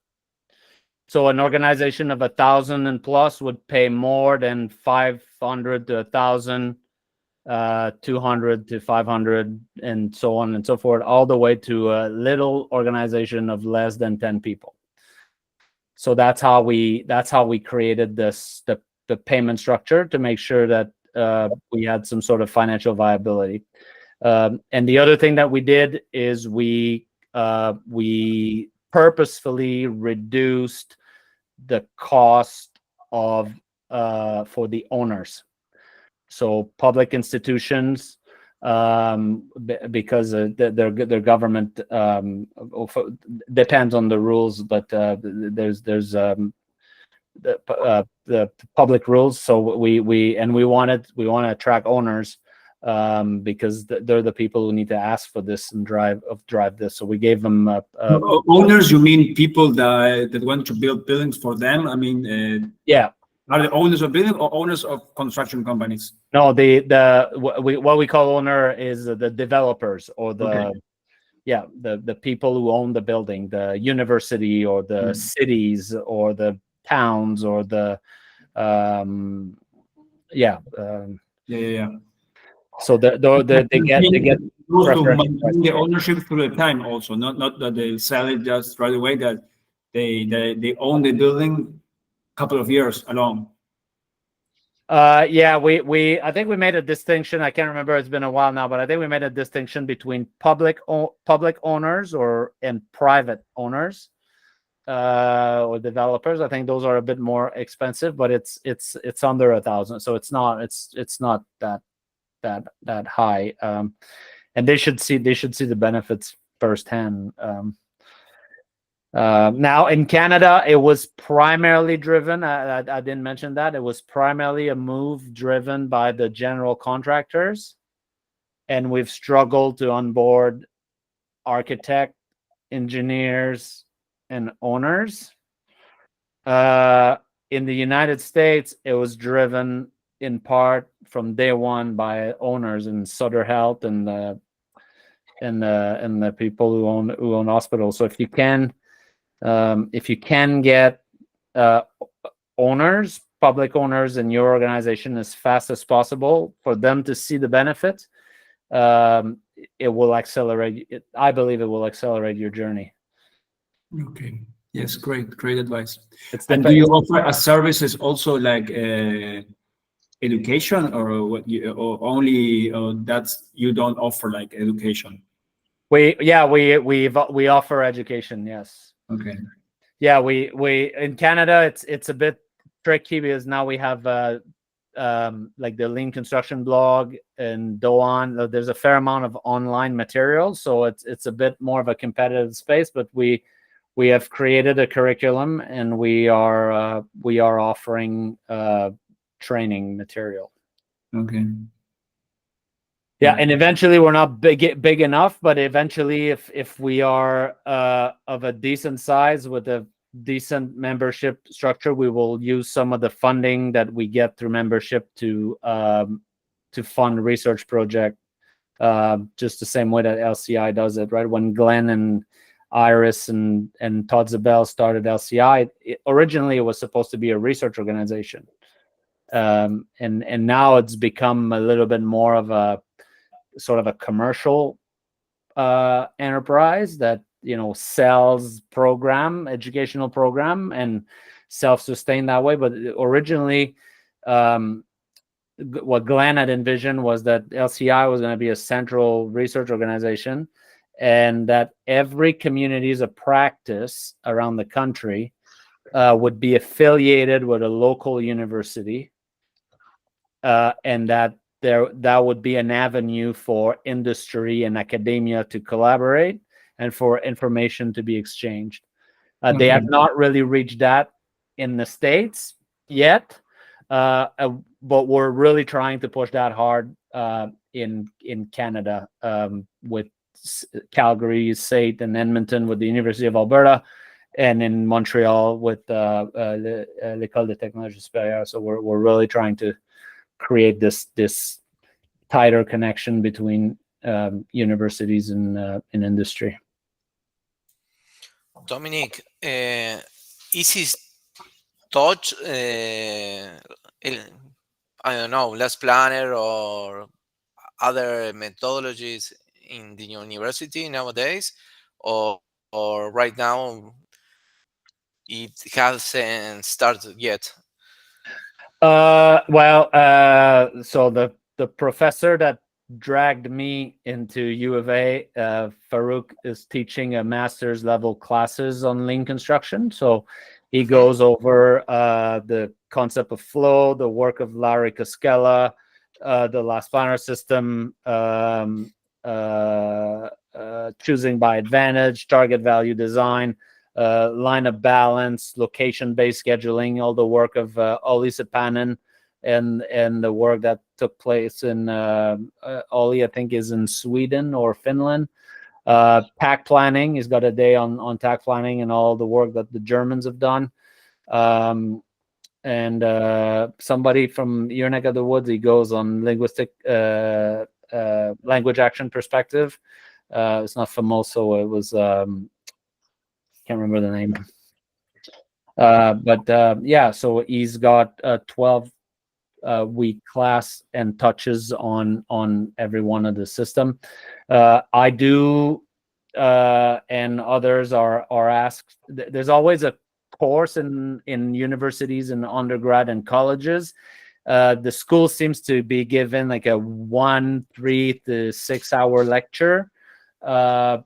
So an organization of 1,000 and plus would pay more than 500 to 1,000, 200 to 500, and so on and so forth, all the way to a little organization of less than 10 people. So that's how we created the payment structure, to make sure that we had some sort of financial viability. And the other thing that we did is we purposefully reduced the cost of for the owners. So public institutions, because their government depends on the rules, but there's the public rules. So we want to attract owners, because they're the people who need to ask for this and drive this. So we gave them owners. You mean people that want to build buildings for them? I mean, yeah. Are they owners of buildings or owners of construction companies? No, what we call owner is the developers, or the people who own the building, the university or the cities or the towns or the Yeah. So they get also preferential maintain the ownership through the time also, not that they sell it just right away, that they own the building a couple of years along. Yeah, I think we made a distinction. I can't remember, it's been a while now, but I think we made a distinction between public owners and private owners or developers. I think those are a bit more expensive, but it's under 1,000, so it's not that high. And they should see the benefits firsthand. Now in Canada, it was primarily driven. I didn't mention that it was primarily a move driven by the general contractors, and we've struggled to onboard architect, engineers, and owners. In the United States, it was driven in part from day one by owners in Sutter Health and the people who own hospitals. So if you can get owners, public owners in your organization as fast as possible for them to see the benefit, it will accelerate. I believe it will accelerate your journey. Okay. Yes, great advice. And do you offer a services also like education, or what? Or only that's you don't offer like education? We offer education. Yes. Okay. Yeah, we in Canada it's a bit tricky because now we have like the Lean Construction blog and Doan. There's a fair amount of online materials, so it's a bit more of a competitive space. But we have created a curriculum, and we are offering training material. Okay. Yeah, and eventually we're not big enough, but eventually if we are of a decent size with a decent membership structure, we will use some of the funding that we get through membership to fund research project, just the same way that LCI does it, right? When Glenn and Iris and Todd Zabel started LCI, originally it was supposed to be a research organization, and now it's become a little bit more of a sort of a commercial enterprise that sells educational program and self-sustain that way. But originally what Glenn had envisioned was that LCI was going to be a central research organization, and that every communities of practice around the country would be affiliated with a local university, and that would be an avenue for industry and academia to collaborate and for information to be exchanged. They have not really reached that in the States yet, but we're really trying to push that hard in Canada, with Calgary, SAIT, and Edmonton with the University of Alberta, and in Montreal with l'École de Technologie Supérieure. So we're really trying to create this tighter connection between universities and industry. Dominic, easy touch, I don't know, less planner or other methodologies in the university nowadays, or right now it hasn't started yet? So the professor that dragged me into U of A, Farouk, is teaching a master's level classes on lean construction. So he goes over the concept of flow, the work of Larry Koskela, the last planner system, choosing by advantage, target value design, line of balance, location-based scheduling, all the work of Olli Seppänen, and the work that took place in Olli, I think, is in Sweden or Finland. TAC planning, he's got a day on TAC planning and all the work that the Germans have done. And somebody from your neck of the woods, he goes on linguistic language action perspective. It's not Famoso, it was can't remember the name. Yeah, so he's got a 12-week class and touches on every one of the system. I do, and others are asked. There's always a course in universities and undergrad and colleges. The school seems to be given like a 3 to 6 hour lecture on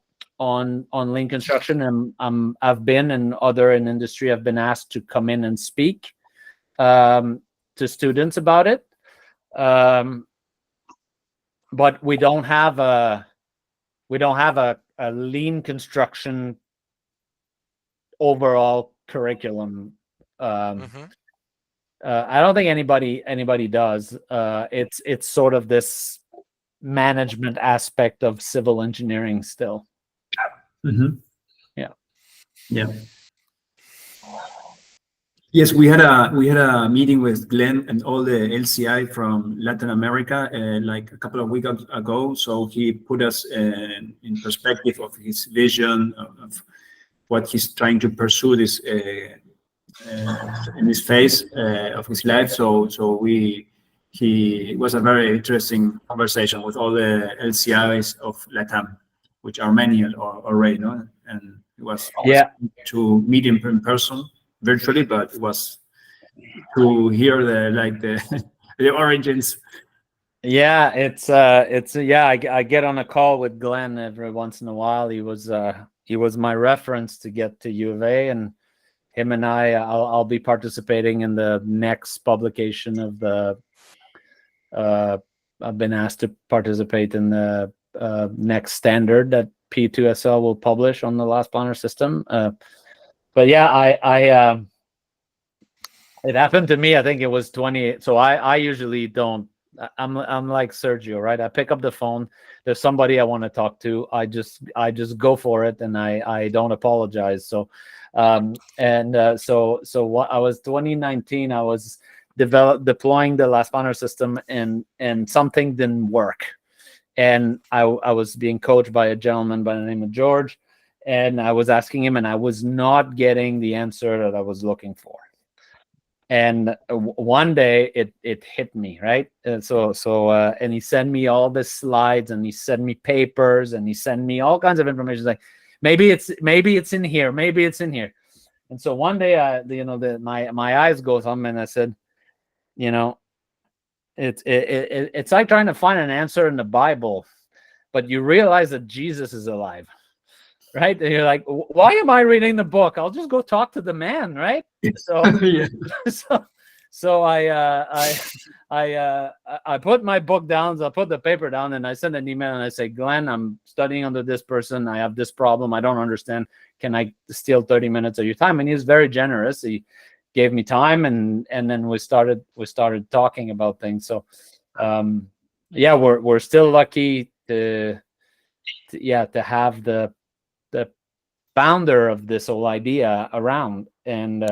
lean construction, and I've been, and other in industry have been asked to come in and speak to students about it. But we don't have a lean construction overall curriculum. I don't think anybody does. It's sort of this management aspect of civil engineering still. Yeah. Yes, we had a meeting with Glenn and all the LCI from Latin America like a couple of weeks ago. So he put us in perspective of his vision of what he's trying to pursue this in this phase of his life. So it was a very interesting conversation with all the LCIs of LATAM, which are many already, no? And it was to meet him in person, virtually, but it was to hear the origins. Yeah, it's I get on a call with Glenn every once in a while. He was my reference to get to U of A, and him and I'll be participating in the next publication of the I've been asked to participate in the next standard that P2SL will publish on the last planner system. But yeah, it happened to me. I think it was 20. So I usually don't. I'm like Sergio, right? I pick up the phone. There's somebody I want to talk to. I just go for it, and I don't apologize. So, so what I was 2019. I was deploying the last planner system, and something didn't work, and I was being coached by a gentleman by the name of George. And I was asking him, and I was not getting the answer that I was looking for. And one day it hit me, right? And and he sent me all the slides, and he sent me papers, and he sent me all kinds of information. Like maybe it's in here, maybe it's in here. And so one day, my eyes goes on, and I said, it's like trying to find an answer in the Bible, but you realize that Jesus is alive. Right? And you're like, why am I reading the book? I'll just go talk to the man, right? So, so I put my book down. So I put the paper down, and I send an email, and I say, Glenn, I'm studying under this person. I have this problem. I don't understand. Can I steal 30 minutes of your time? And he's very generous. He gave me time, and then we started talking about things. So, yeah, we're still lucky to have the founder of this whole idea around, and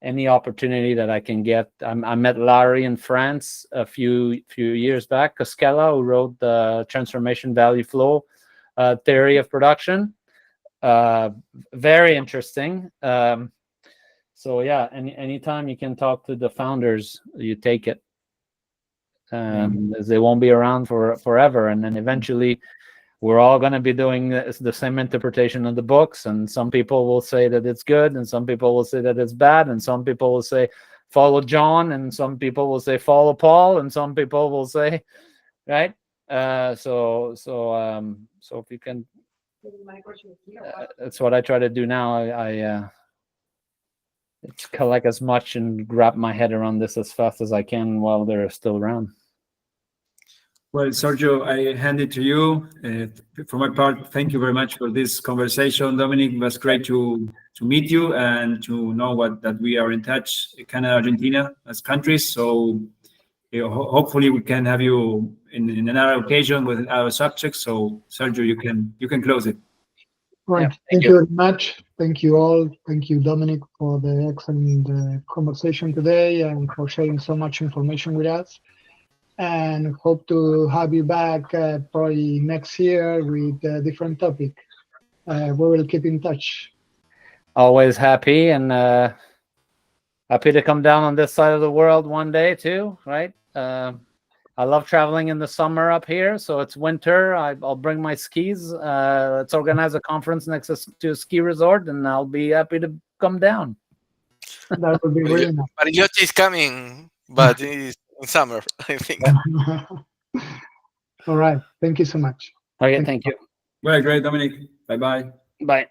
any opportunity that I can get. I met Larry in France a few years back, Cosquella, who wrote the transformation value flow theory of production. Very interesting. So yeah, anytime you can talk to the founders, you take it. As they won't be around forever, and then eventually we're all going to be doing the same interpretation of the books, and some people will say that it's good, and some people will say that it's bad, and some people will say follow John, and some people will say follow Paul, and some people will say, right? So if you can, that's what I try to do now. I collect as much and wrap my head around this as fast as I can while they're still around. Well, Sergio, I hand it to you. For my part, thank you very much for this conversation. Dominic, it was great to meet you and to know that we are in touch, Canada, Argentina, as countries. So hopefully we can have you in another occasion with other subjects. So Sergio, you can close it. Right. Yeah, thank you very much. Thank you all. Thank you, Dominic, for the excellent conversation today and for sharing so much information with us. And hope to have you back probably next year with a different topic. We will keep in touch. Always happy, and happy to come down on this side of the world one day too, right? I love traveling in the summer up here, so it's winter. I'll bring my skis. Let's organize a conference next to a ski resort, and I'll be happy to come down. That would be really nice. Bariloche is coming, but it's in summer, I think. All right. Thank you so much. Okay, thank you. Well, great, Dominic. Bye-bye. Bye.